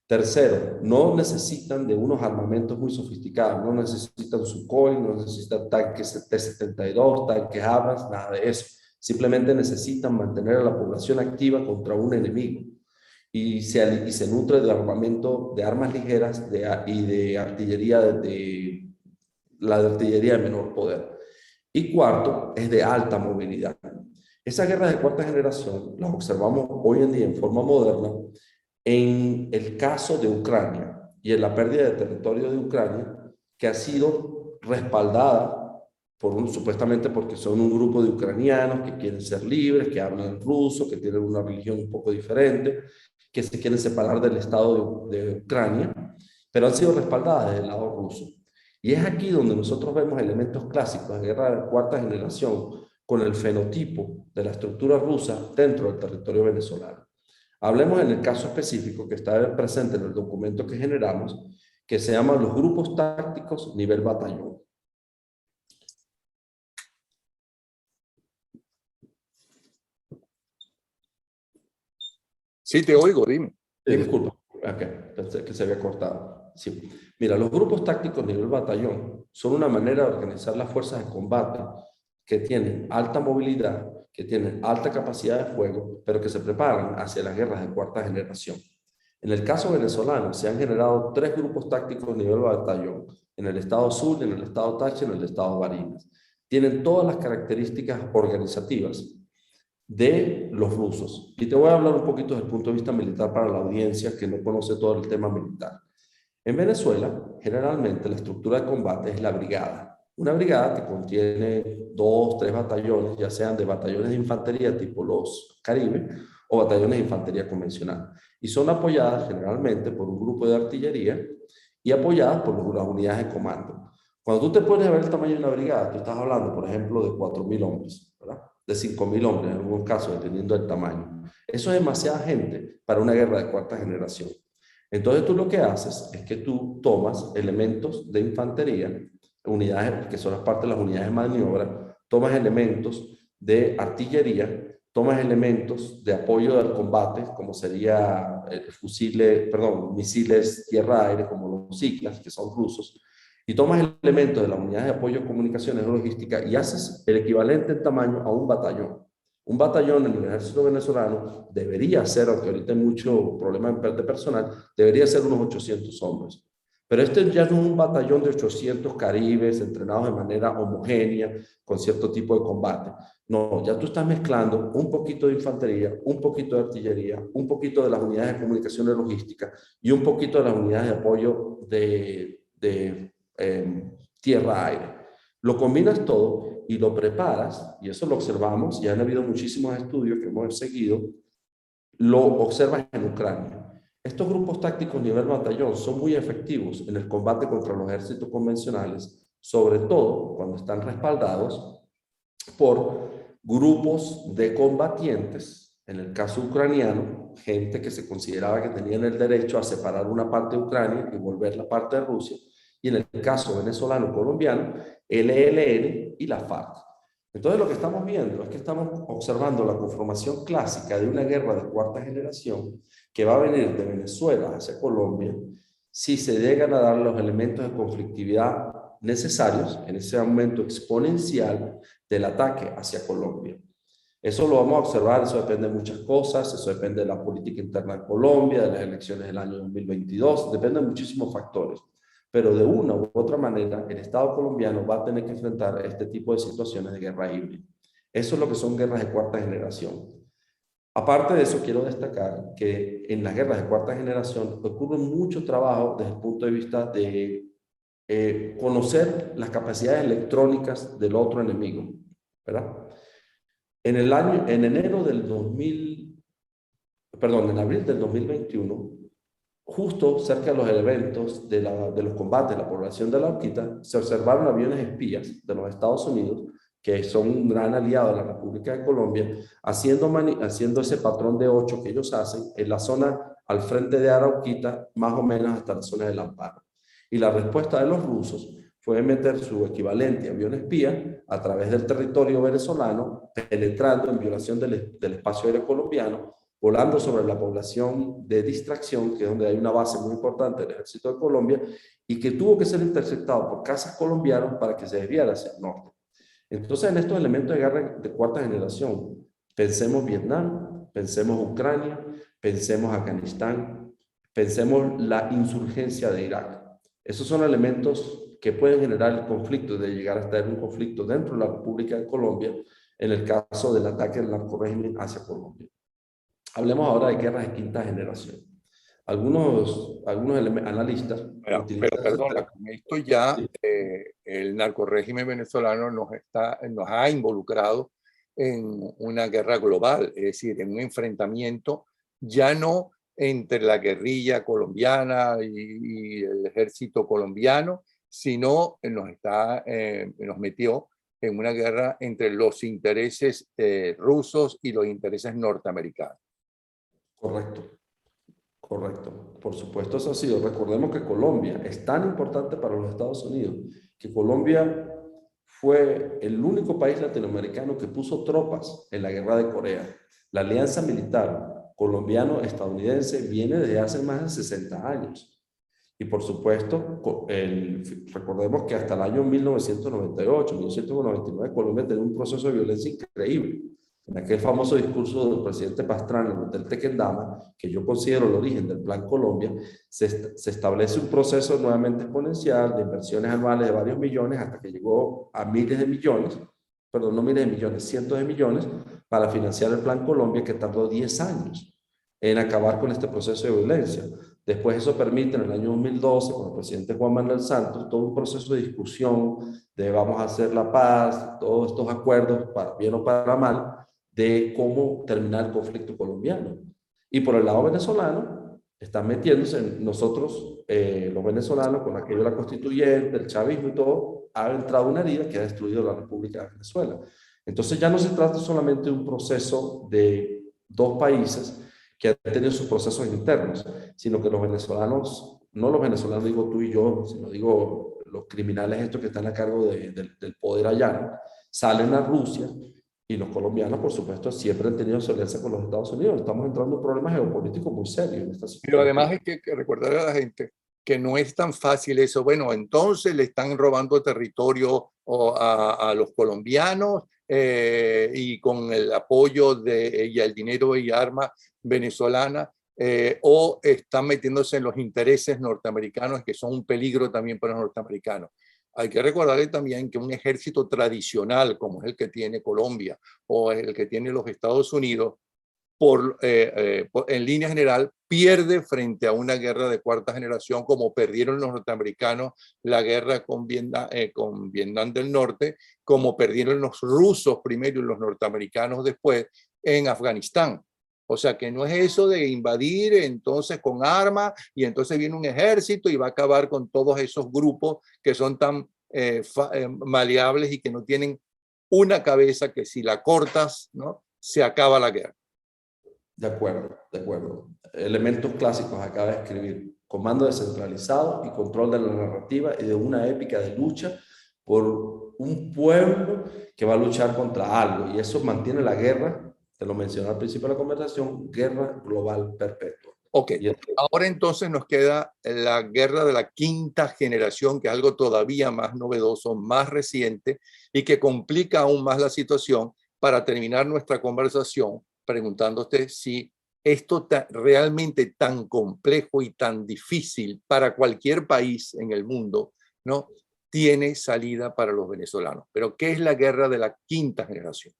Tercero, no necesitan de unos armamentos muy sofisticados, no necesitan Sukhoi, no necesitan tanques T-72, tanques Abrams, nada de eso. Simplemente necesitan mantener a la población activa contra un enemigo y se nutre de armamento, de armas ligeras y de artillería, la artillería de menor poder. Y cuarto, es de alta movilidad. Esas guerras de cuarta generación las observamos hoy en día en forma moderna en el caso de Ucrania y en la pérdida de territorio de Ucrania, que ha sido respaldada supuestamente porque son un grupo de ucranianos que quieren ser libres, que hablan ruso, que tienen una religión un poco diferente, que se quieren separar del Estado de Ucrania, pero han sido respaldadas desde el lado ruso. Y es aquí donde nosotros vemos elementos clásicos de guerra de cuarta generación con el fenotipo de la estructura rusa dentro del territorio venezolano. Hablemos en el caso específico que está presente en el documento que generamos, que se llama los grupos tácticos nivel batallón. Sí, te oigo, dime. Disculpa, pensé que se había cortado. Sí. Mira, los grupos tácticos nivel batallón son una manera de organizar las fuerzas de combate que tienen alta movilidad, que tienen alta capacidad de fuego, pero que se preparan hacia las guerras de cuarta generación. En el caso venezolano se han generado 3 grupos tácticos nivel batallón, en el estado Sur, en el estado Táchira, en el estado Barinas. Tienen todas las características organizativas de los rusos. Y te voy a hablar un poquito desde el punto de vista militar para la audiencia que no conoce todo el tema militar. En Venezuela, generalmente la estructura de combate es la brigada. Una brigada que contiene 2, 3 batallones, ya sean de batallones de infantería tipo los Caribe o batallones de infantería convencional. Y son apoyadas generalmente por un grupo de artillería y apoyadas por las unidades de comando. Cuando tú te pones a ver el tamaño de una brigada, tú estás hablando, por ejemplo, de 4.000 hombres, ¿verdad? De 5.000 hombres en algunos casos, dependiendo del tamaño. Eso es demasiada gente para una guerra de cuarta generación. Entonces tú lo que haces es que tú tomas elementos de infantería, unidades que son las partes de las unidades de maniobra, tomas elementos de artillería, tomas elementos de apoyo al combate, como sería fusiles, perdón, misiles tierra-aire, como los Ziklas, que son rusos, y tomas elementos de las unidades de apoyo a comunicaciones y logística y haces el equivalente en tamaño a un batallón. Un batallón en el ejército venezolano debería ser, aunque ahorita hay mucho problema de personal, debería ser unos 800 hombres. Pero este ya no es un batallón de 800 caribes entrenados de manera homogénea con cierto tipo de combate. No, ya tú estás mezclando un poquito de infantería, un poquito de artillería, un poquito de las unidades de comunicación y logística y un poquito de las unidades de apoyo de tierra-aire. Lo combinas todo y lo preparas, y eso lo observamos, y han habido muchísimos estudios que hemos seguido, lo observas en Ucrania. Estos grupos tácticos nivel batallón son muy efectivos en el combate contra los ejércitos convencionales, sobre todo cuando están respaldados por grupos de combatientes, en el caso ucraniano, gente que se consideraba que tenían el derecho a separar una parte de Ucrania y volver la parte de Rusia, y en el caso venezolano-colombiano, el ELN y la FARC. Entonces lo que estamos viendo es que estamos observando la conformación clásica de una guerra de cuarta generación que va a venir de Venezuela hacia Colombia si se llegan a dar los elementos de conflictividad necesarios en ese aumento exponencial del ataque hacia Colombia. Eso lo vamos a observar, eso depende de muchas cosas, eso depende de la política interna de Colombia, de las elecciones del año 2022, depende de muchísimos factores. Pero de una u otra manera, el Estado colombiano va a tener que enfrentar este tipo de situaciones de guerra híbrida. Eso es lo que son guerras de cuarta generación. Aparte de eso, quiero destacar que en las guerras de cuarta generación ocurre mucho trabajo desde el punto de vista de conocer las capacidades electrónicas del otro enemigo, ¿verdad? En enero del 2000, perdón, en abril del 2021, justo cerca de los eventos de los combates de la población de la Horquita, se observaron aviones espías de los Estados Unidos, que son un gran aliado de la República de Colombia, haciendo ese patrón de 8 que ellos hacen en la zona al frente de Arauquita, más o menos hasta la zona del Amparo. Y la respuesta de los rusos fue meter su equivalente avión espía a través del territorio venezolano, penetrando en violación del espacio aéreo colombiano, volando sobre la población de distracción, que es donde hay una base muy importante del ejército de Colombia, y que tuvo que ser interceptado por cazas colombianos para que se desviara hacia el norte. Entonces, en estos elementos de guerra de cuarta generación, pensemos Vietnam, pensemos Ucrania, pensemos Afganistán, pensemos la insurgencia de Irak. Esos son elementos que pueden generar el conflicto, de llegar a estar un conflicto dentro de la República de Colombia, en el caso del ataque del narcorrégimen hacia Colombia. Hablemos ahora de guerras de quinta generación. Algunos analistas pero perdón, con esto ya el narcorrégimen venezolano nos ha involucrado en una guerra global, es decir, en un enfrentamiento ya no entre la guerrilla colombiana y el ejército colombiano, sino nos metió en una guerra entre los intereses rusos y los intereses norteamericanos. Correcto. Correcto, por supuesto eso ha sido. Recordemos que Colombia es tan importante para los Estados Unidos que Colombia fue el único país latinoamericano que puso tropas en la guerra de Corea. La alianza militar colombiano-estadounidense viene desde hace más de 60 años. Y por supuesto, recordemos que hasta el año 1998, 1999, Colombia tenía un proceso de violencia increíble. En aquel famoso discurso del presidente Pastrana en el Hotel Tequendama, que yo considero el origen del Plan Colombia, se establece un proceso nuevamente exponencial de inversiones anuales de varios millones hasta que llegó a miles de millones, perdón, no miles de millones, cientos de millones, para financiar el Plan Colombia, que tardó 10 años en acabar con este proceso de violencia. Después eso permite en el año 2012, con el presidente Juan Manuel Santos, todo un proceso de discusión de vamos a hacer la paz, todos estos acuerdos, para bien o para mal, de cómo terminar el conflicto colombiano. Y por el lado venezolano, están metiéndose en nosotros, los venezolanos, con aquello de la constituyente, el chavismo y todo, ha entrado una herida que ha destruido la República de Venezuela. Entonces ya no se trata solamente de un proceso de dos países que han tenido sus procesos internos, sino que los venezolanos, no los venezolanos digo tú y yo, sino digo los criminales estos que están a cargo del poder allá, salen a Rusia y los colombianos, por supuesto, siempre han tenido alianza con los Estados Unidos. Estamos entrando en un problema geopolítico muy serio en esta Pero situación. además hay que recordar a la gente que no es tan fácil eso. Bueno, entonces le están robando territorio a los colombianos y con el apoyo y el dinero y armas venezolanas, o están metiéndose en los intereses norteamericanos, que son un peligro también para los norteamericanos. Hay que recordarle también que un ejército tradicional, como es el que tiene Colombia o el que tiene los Estados Unidos, en línea general, pierde frente a una guerra de cuarta generación, como perdieron los norteamericanos la guerra con Vietnam del Norte, como perdieron los rusos primero y los norteamericanos después en Afganistán. O sea que no es eso de invadir entonces con armas y entonces viene un ejército y va a acabar con todos esos grupos que son tan maleables y que no tienen una cabeza que si la cortas, ¿no?, se acaba la guerra. De acuerdo, de acuerdo. Elementos clásicos acaba de escribir. Comando descentralizado y control de la narrativa y de una épica de lucha por un pueblo que va a luchar contra algo. Y eso mantiene la guerra, te lo mencioné al principio de la conversación, guerra global perpetua. Ok, ahora entonces nos queda la guerra de la quinta generación, que es algo todavía más novedoso, más reciente y que complica aún más la situación. Para terminar nuestra conversación, preguntándote si esto realmente tan complejo y tan difícil para cualquier país en el mundo, ¿no?, tiene salida para los venezolanos. Pero ¿qué es la guerra de la quinta generación?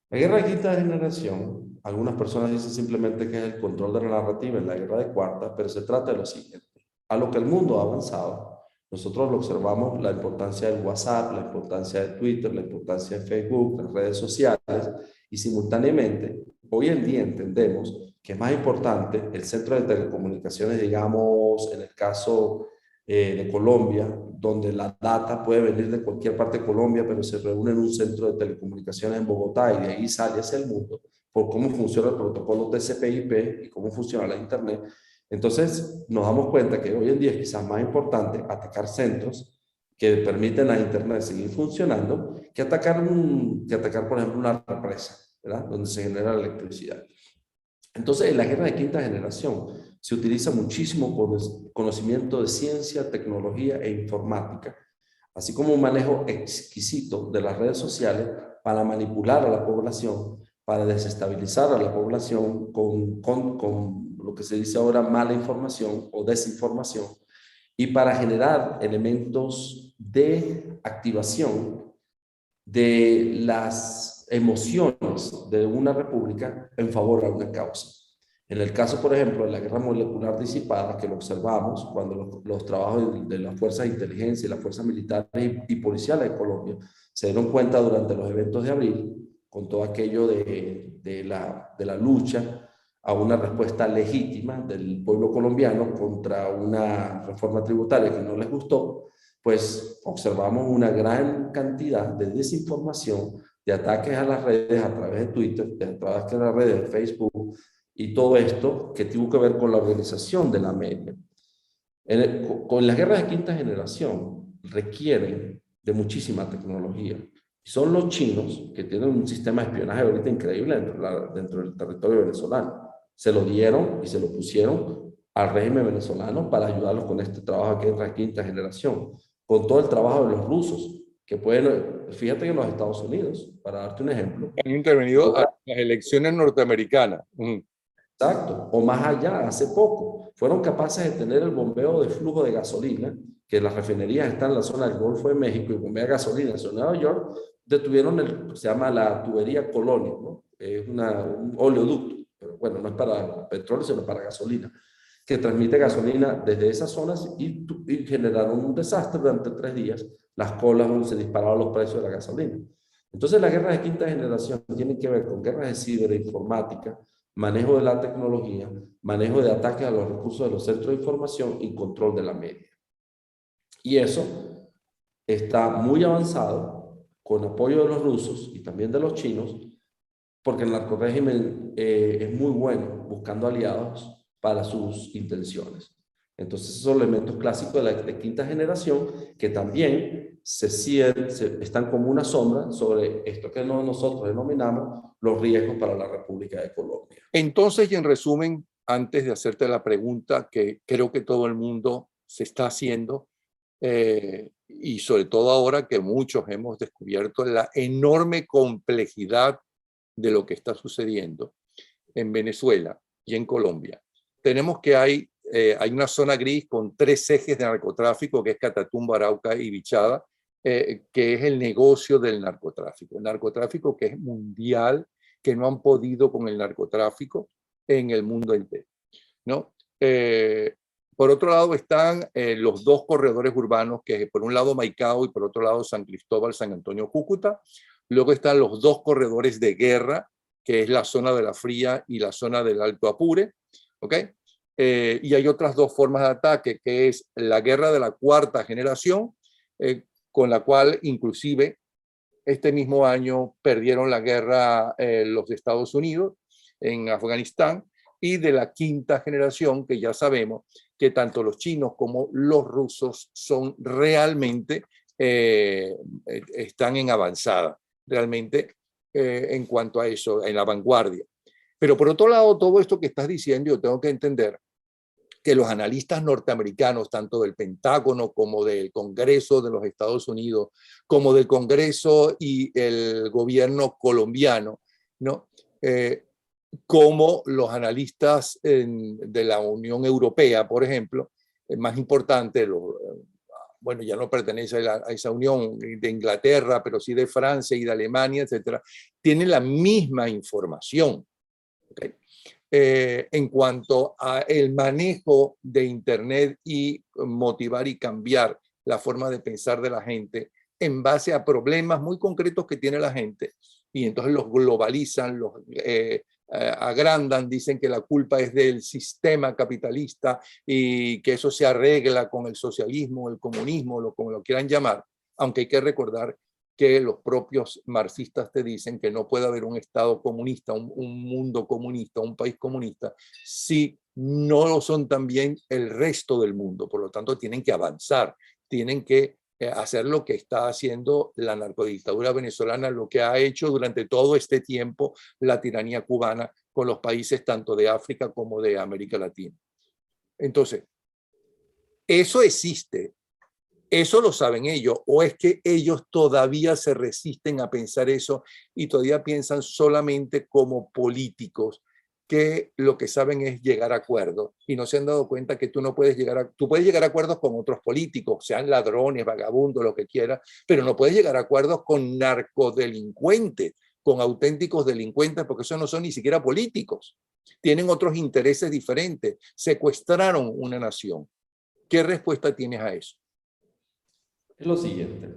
La guerra de quinta generación, algunas personas dicen simplemente que es el control de la narrativa en la guerra de cuarta, pero se trata de lo siguiente. A lo que el mundo ha avanzado, nosotros lo observamos la importancia del WhatsApp, la importancia de Twitter, la importancia de Facebook, las redes sociales, y simultáneamente, hoy en día entendemos que es más importante el centro de telecomunicaciones, digamos, en el caso de Colombia, donde la data puede venir de cualquier parte de Colombia, pero se reúne en un centro de telecomunicaciones en Bogotá y de ahí sale hacia el mundo, por cómo funciona el protocolo TCP/IP y cómo funciona la Internet. Entonces nos damos cuenta que hoy en día es quizás más importante atacar centros que permiten a Internet seguir funcionando que atacar, por ejemplo, una represa, ¿verdad?, donde se genera la electricidad. Entonces, en la guerra de quinta generación se utiliza muchísimo conocimiento de ciencia, tecnología e informática, así como un manejo exquisito de las redes sociales para manipular a la población, para desestabilizar a la población con lo que se dice ahora mala información o desinformación, y para generar elementos de activación de las emociones de una república en favor a una causa. En el caso, por ejemplo, de la guerra molecular disipada, que lo observamos cuando los trabajos de las fuerzas de inteligencia y las fuerzas militares y policiales de Colombia se dieron cuenta durante los eventos de abril, con todo aquello de la lucha a una respuesta legítima del pueblo colombiano contra una reforma tributaria que no les gustó, pues observamos una gran cantidad de desinformación, de ataques a las redes a través de Twitter, de ataques a las redes de Facebook, y todo esto que tuvo que ver con la organización de la media. Con las guerras de quinta generación requieren de muchísima tecnología. Son los chinos que tienen un sistema de espionaje ahorita increíble dentro del territorio venezolano. Se lo dieron y se lo pusieron al régimen venezolano para ayudarlos con este trabajo de guerra de quinta generación, con todo el trabajo de los rusos, que pueden, fíjate que en los Estados Unidos, para darte un ejemplo. Han intervenido a las elecciones norteamericanas. Exacto, o más allá, hace poco, fueron capaces de tener el bombeo de flujo de gasolina, que las refinerías están en la zona del Golfo de México y bombea gasolina en Nueva York, detuvieron se llama la tubería Colonial, ¿no? Es un oleoducto, pero bueno, no es para petróleo, sino para gasolina, que transmite gasolina desde esas zonas y generaron un desastre durante 3 días, las colas donde se dispararon los precios de la gasolina. Entonces, las guerras de quinta generación tienen que ver con guerras de ciberinformática, manejo de la tecnología, manejo de ataques a los recursos de los centros de información y control de la media. Y eso está muy avanzado con apoyo de los rusos y también de los chinos, porque el narcorrégimen es muy bueno buscando aliados para sus intenciones. Entonces, esos elementos clásicos de quinta generación que también están como una sombra sobre esto que nosotros denominamos los riesgos para la República de Colombia. Entonces, y en resumen, antes de hacerte la pregunta que creo que todo el mundo se está haciendo, y sobre todo ahora que muchos hemos descubierto la enorme complejidad de lo que está sucediendo en Venezuela y en Colombia. Tenemos que hay una zona gris con 3 ejes de narcotráfico, que es Catatumbo, Arauca y Bichada, que es el negocio del narcotráfico. El narcotráfico que es mundial, que no han podido con el narcotráfico en el mundo entero, ¿no? Por otro lado están los 2 corredores urbanos, que por un lado Maicao y por otro lado San Cristóbal, San Antonio, Cúcuta. Luego están los 2 corredores de guerra, que es la zona de la Fría y la zona del Alto Apure, ¿ok? Y hay otras 2 formas de ataque, que es la guerra de la 4ª generación, con la cual inclusive este mismo año perdieron la guerra los Estados Unidos en Afganistán, y de la 5ª generación, que ya sabemos que tanto los chinos como los rusos son realmente, están en avanzada, realmente en cuanto a eso, en la vanguardia. Pero por otro lado, todo esto que estás diciendo, yo tengo que entender que los analistas norteamericanos, tanto del Pentágono como del Congreso de los Estados Unidos, como del Congreso y el gobierno colombiano, ¿no? Como los analistas de la Unión Europea, por ejemplo, el más importante, bueno, ya no pertenece a esa unión de Inglaterra, pero sí de Francia y de Alemania, etcétera, tienen la misma información. ¿Okay? En cuanto a el manejo de Internet y motivar y cambiar la forma de pensar de la gente en base a problemas muy concretos que tiene la gente, y entonces los globalizan, los agrandan, dicen que la culpa es del sistema capitalista y que eso se arregla con el socialismo, el comunismo, como lo quieran llamar, aunque hay que recordar que los propios marxistas te dicen que no puede haber un Estado comunista, un mundo comunista, un país comunista, si no lo son también el resto del mundo. Por lo tanto, tienen que avanzar, tienen que hacer lo que está haciendo la narcodictadura venezolana, lo que ha hecho durante todo este tiempo la tiranía cubana con los países tanto de África como de América Latina. Entonces, eso existe. ¿Eso lo saben ellos? ¿O es que ellos todavía se resisten a pensar eso y todavía piensan solamente como políticos, que lo que saben es llegar a acuerdos y no se han dado cuenta que tú puedes llegar a acuerdos con otros políticos, sean ladrones, vagabundos, lo que quieras, pero no puedes llegar a acuerdos con narcodelincuentes, con auténticos delincuentes, porque esos no son ni siquiera políticos. Tienen otros intereses diferentes. Secuestraron una nación. ¿Qué respuesta tienes a eso? Es lo siguiente,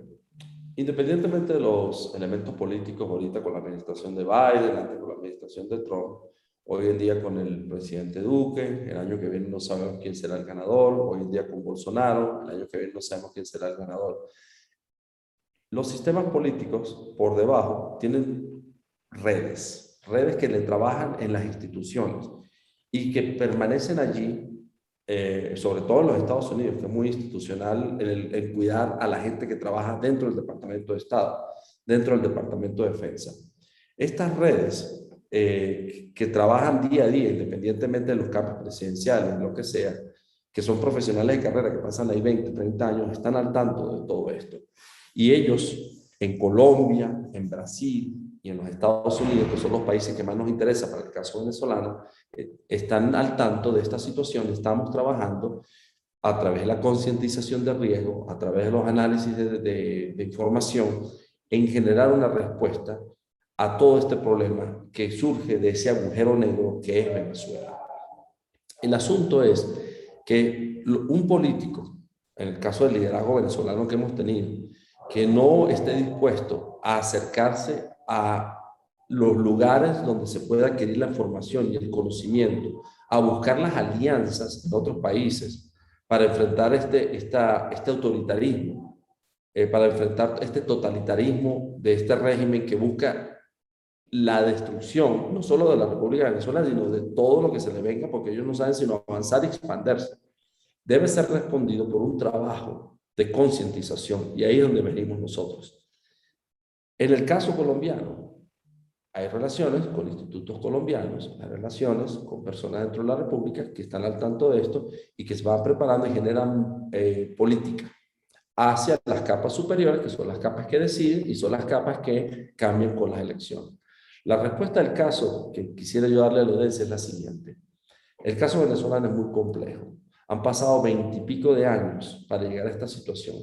independientemente de los elementos políticos ahorita con la administración de Biden, antes con la administración de Trump, hoy en día con el presidente Duque, el año que viene no sabemos quién será el ganador, hoy en día con Bolsonaro, el año que viene no sabemos quién será el ganador. Los sistemas políticos por debajo tienen redes que le trabajan en las instituciones y que permanecen allí, sobre todo en los Estados Unidos, que es muy institucional en cuidar a la gente que trabaja dentro del Departamento de Estado, dentro del Departamento de Defensa. Estas redes que trabajan día a día, independientemente de los cargos presidenciales, lo que sea, que son profesionales de carrera que pasan ahí 20, 30 años, están al tanto de todo esto. Y ellos en Colombia, en Brasil y en los Estados Unidos, que son los países que más nos interesa para el caso venezolano, están al tanto de esta situación. Estamos trabajando a través de la concientización de riesgo, a través de los análisis de información, en generar una respuesta a todo este problema que surge de ese agujero negro que es Venezuela. El asunto es que un político, en el caso del liderazgo venezolano que hemos tenido, que no esté dispuesto a acercarse a los lugares donde se puede adquirir la información y el conocimiento, a buscar las alianzas en otros países para enfrentar este autoritarismo, para enfrentar este totalitarismo de este régimen que busca la destrucción, no solo de la República de Venezuela, sino de todo lo que se le venga, porque ellos no saben sino avanzar y expandirse. debe ser respondido por un trabajo de concientización, y ahí es donde venimos nosotros. En el caso colombiano, hay relaciones con institutos colombianos, hay relaciones con personas dentro de la República que están al tanto de esto y que se van preparando y generan política hacia las capas superiores, que son las capas que deciden y son las capas que cambian con las elecciones. La respuesta al caso que quisiera yo darle a la audiencia es la siguiente. El caso venezolano es muy complejo. Han pasado 20 y pico de años para llegar a esta situación.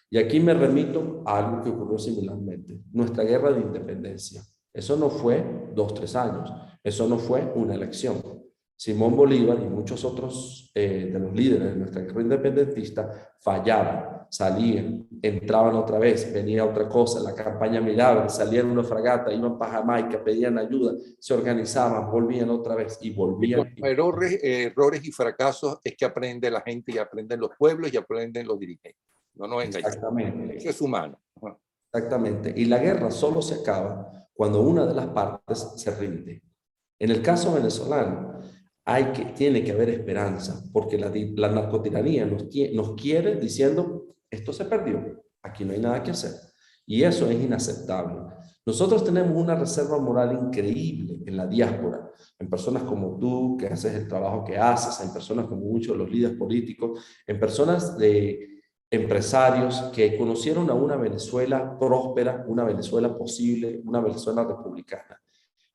Y aquí me remito a algo que ocurrió similarmente. Nuestra guerra de independencia. Eso no fue 2, 3 años. Eso no fue una elección. Simón Bolívar y muchos otros de los líderes de nuestra guerra independentista fallaban, salían, entraban otra vez, venía otra cosa, la campaña Milagro, salían una fragata, iban para Jamaica, pedían ayuda, se organizaban, volvían otra vez y volvían. Errores y fracasos es que aprende la gente y aprenden los pueblos y aprenden los dirigentes. No nos engañemos. Exactamente. Eso es humano. Exactamente. Y la guerra solo se acaba cuando una de las partes se rinde. En el caso venezolano, tiene que haber esperanza, porque la narcotiranía nos quiere diciendo, esto se perdió, aquí no hay nada que hacer. Y eso es inaceptable. Nosotros tenemos una reserva moral increíble en la diáspora, en personas como tú, que haces el trabajo que haces, en personas como muchos de los líderes políticos, en personas de empresarios que conocieron a una Venezuela próspera, una Venezuela posible, una Venezuela republicana.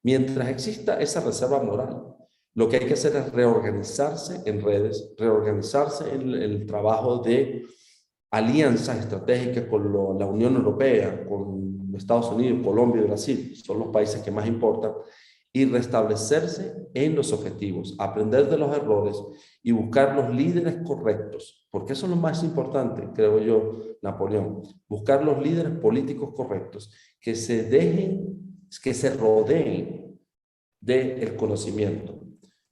Mientras exista esa reserva moral, lo que hay que hacer es reorganizarse en redes, reorganizarse en el trabajo de alianzas estratégicas con la Unión Europea, con Estados Unidos, Colombia y Brasil, son los países que más importan, y restablecerse en los objetivos, aprender de los errores y buscar los líderes correctos, porque eso es lo más importante, creo yo, Napoleón, buscar los líderes políticos correctos que se rodeen del conocimiento.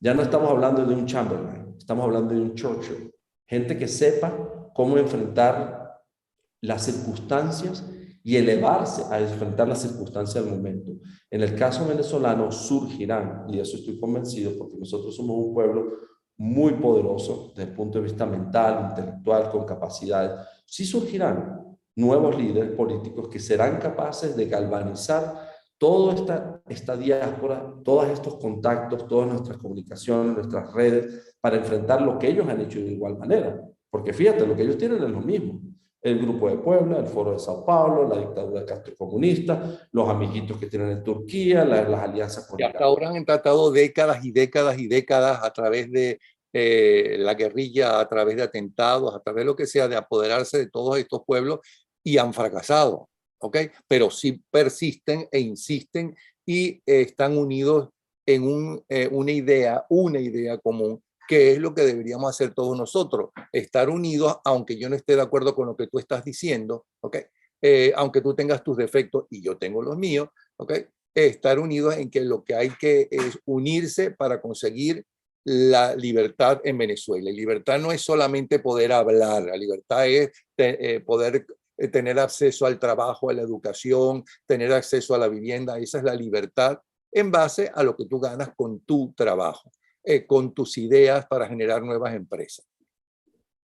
Ya no estamos hablando de un Chamberlain, estamos hablando de un Churchill, gente que sepa cómo enfrentar las circunstancias y elevarse a enfrentar las circunstancias del momento. En el caso venezolano surgirán, y de eso estoy convencido, porque nosotros somos un pueblo muy poderoso desde el punto de vista mental, intelectual, con capacidades. Sí surgirán nuevos líderes políticos que serán capaces de galvanizar toda esta diáspora, todos estos contactos, todas nuestras comunicaciones, nuestras redes, para enfrentar lo que ellos han hecho de igual manera. Porque fíjate, lo que ellos tienen es lo mismo. El Grupo de Puebla, el Foro de Sao Paulo, la dictadura de Castro comunista, los amiguitos que tienen en Turquía, las alianzas con Y hasta ahora han tratado décadas y décadas y décadas a través de la guerrilla, a través de atentados, a través de lo que sea, de apoderarse de todos estos pueblos y han fracasado, ¿ok? Pero sí persisten e insisten y están unidos en una idea común, que es lo que deberíamos hacer todos nosotros, estar unidos, aunque yo no esté de acuerdo con lo que tú estás diciendo, ¿ok? Aunque tú tengas tus defectos y yo tengo los míos, ¿ok? Estar unidos en que lo que hay que es unirse para conseguir la libertad en Venezuela. Y libertad no es solamente poder hablar, la libertad es poder tener acceso al trabajo, a la educación, tener acceso a la vivienda. Esa es la libertad en base a lo que tú ganas con tu trabajo, con tus ideas para generar nuevas empresas.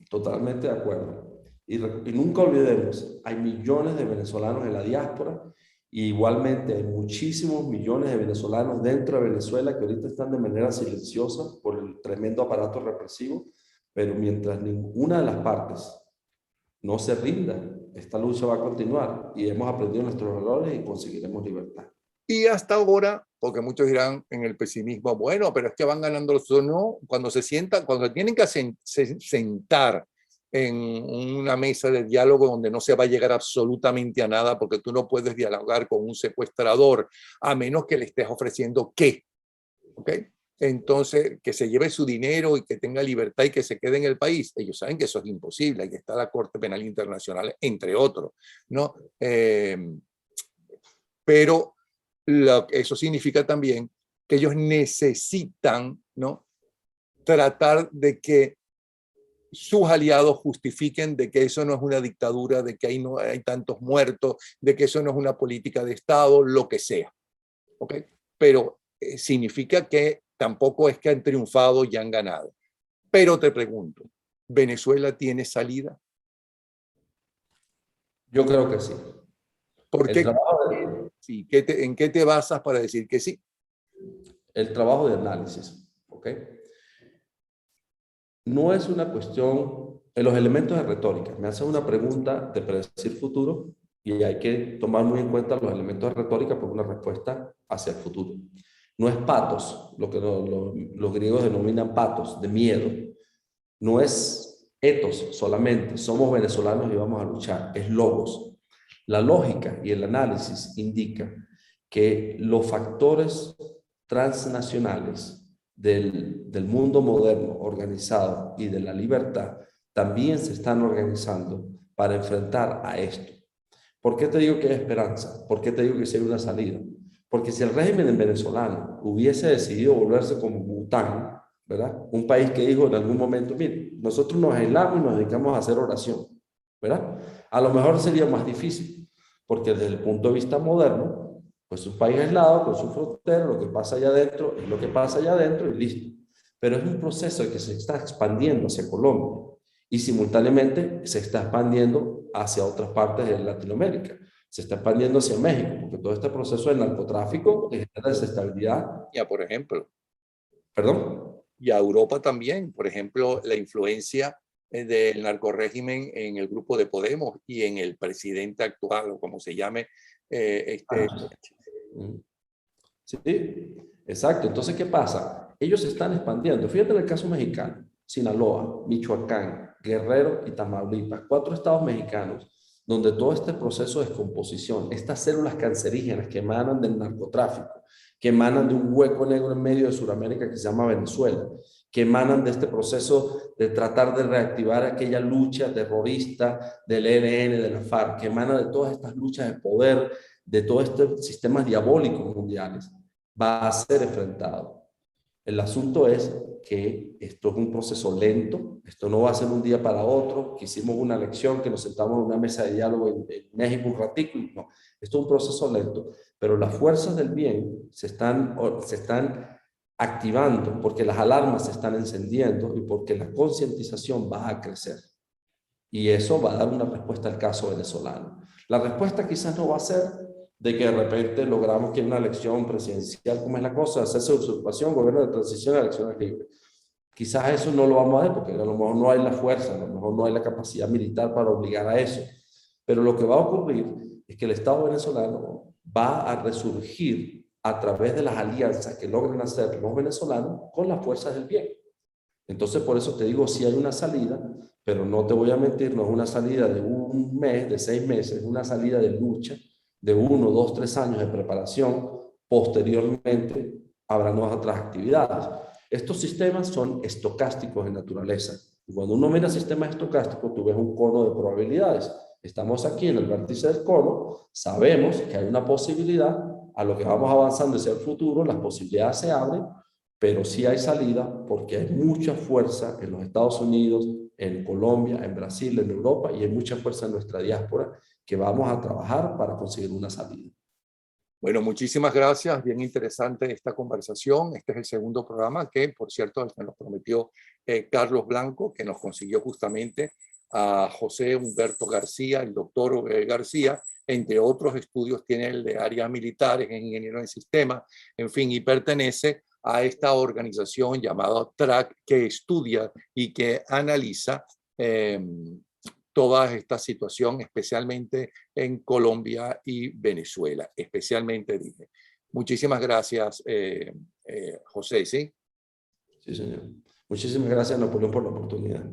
Totalmente de acuerdo. Y nunca olvidemos, hay millones de venezolanos en la diáspora y igualmente hay muchísimos millones de venezolanos dentro de Venezuela que ahorita están de manera silenciosa por el tremendo aparato represivo, pero mientras ninguna de las partes no se rinda, esta lucha va a continuar y hemos aprendido nuestros valores y conseguiremos libertad. Y hasta ahora, porque muchos dirán en el pesimismo, bueno, pero es que van ganando los otros. No, cuando se sientan, cuando tienen que sentar en una mesa de diálogo donde no se va a llegar absolutamente a nada, porque tú no puedes dialogar con un secuestrador a menos que le estés ofreciendo qué, ¿ok? Entonces, que se lleve su dinero y que tenga libertad y que se quede en el país. Ellos saben que eso es imposible, ahí está la Corte Penal Internacional, entre otros, ¿no? Pero eso significa también que ellos necesitan, ¿no?, tratar de que sus aliados justifiquen de que eso no es una dictadura, de que ahí no hay tantos muertos, de que eso no es una política de Estado, lo que sea. ¿Ok? Pero significa que tampoco es que han triunfado y han ganado. Pero te pregunto, ¿Venezuela tiene salida? Yo creo que sí. ¿Por El qué? trabajo, Sí, ¿en qué te basas para decir que sí? el trabajo de análisis, ¿ok? No es una cuestión, en los elementos de retórica, me hacen una pregunta de predecir futuro y hay que tomar muy en cuenta los elementos de retórica por una respuesta hacia el futuro. No es patos, lo que los griegos denominan patos, de miedo. No es etos solamente, somos venezolanos y vamos a luchar, es logos. La lógica y el análisis indica que los factores transnacionales del mundo moderno organizado y de la libertad también se están organizando para enfrentar a esto. ¿Por qué te digo que hay esperanza? ¿Por qué te digo que sí hay una salida? Porque si el régimen venezolano hubiese decidido volverse como Bután, ¿verdad? Un país que dijo en algún momento, mire, nosotros nos aislamos y nos dedicamos a hacer oración, ¿verdad? A lo mejor sería más difícil, porque desde el punto de vista moderno, pues un país aislado con su frontera, lo que pasa allá adentro es lo que pasa allá adentro y listo. Pero es un proceso que se está expandiendo hacia Colombia y simultáneamente se está expandiendo hacia otras partes de Latinoamérica. Se está expandiendo hacia México, porque todo este proceso de narcotráfico genera desestabilidad. Ya, por ejemplo, ¿Perdón? y a Europa también, por ejemplo, la influencia del narcorrégimen en el grupo de Podemos y en el presidente actual, o como se llame, Sí, exacto. Entonces, ¿qué pasa? Ellos se están expandiendo. Fíjate en el caso mexicano, Sinaloa, Michoacán, Guerrero y Tamaulipas, 4 estados mexicanos donde todo este proceso de descomposición, estas células cancerígenas que emanan del narcotráfico, que emanan de un hueco negro en medio de Sudamérica que se llama Venezuela, que emanan de este proceso de tratar de reactivar aquella lucha terrorista del ELN, de la FARC, que emana de todas estas luchas de poder, de todos estos sistemas diabólicos mundiales, va a ser enfrentado. El asunto es que esto es un proceso lento, esto no va a ser un día para otro, que hicimos una lección, que nos sentamos en una mesa de diálogo en México un ratico, y no, esto es un proceso lento, pero las fuerzas del bien se están activando porque las alarmas se están encendiendo y porque la concientización va a crecer. Y eso va a dar una respuesta al caso venezolano. La respuesta quizás no va a ser de que de repente logramos que en una elección presidencial, como es la cosa, hacerse usurpación, gobierno de transición, elecciones libres. Quizás eso no lo vamos a ver porque a lo mejor no hay la fuerza, a lo mejor no hay la capacidad militar para obligar a eso. Pero lo que va a ocurrir es que el Estado venezolano va a resurgir a través de las alianzas que logren hacer los venezolanos con las fuerzas del bien. Entonces, por eso te digo, sí hay una salida, pero no te voy a mentir, no es una salida de un mes, de 6 meses, es una salida de lucha de 1, 2, 3 años de preparación. Posteriormente habrán otras actividades. Estos sistemas son estocásticos en naturaleza. Y cuando uno mira sistemas estocásticos, tú ves un cono de probabilidades. Estamos aquí en el vértice del cono, sabemos que hay una posibilidad, a lo que vamos avanzando hacia el futuro, las posibilidades se abren, pero sí hay salida porque hay mucha fuerza en los Estados Unidos, en Colombia, en Brasil, en Europa, y hay mucha fuerza en nuestra diáspora que vamos a trabajar para conseguir una salida. Bueno, muchísimas gracias. Bien interesante esta conversación. Este es el segundo programa que, por cierto, nos prometió Carlos Blanco, que nos consiguió justamente a José Humberto García, el doctor García, entre otros estudios tiene el de áreas militares, es ingeniero en sistemas, en fin, y pertenece a esta organización llamada TRAC, que estudia y que analiza toda esta situación, especialmente en Colombia y Venezuela, especialmente dije. Muchísimas gracias, José, ¿sí? Sí, señor. Muchísimas gracias, Napoleón, por la oportunidad.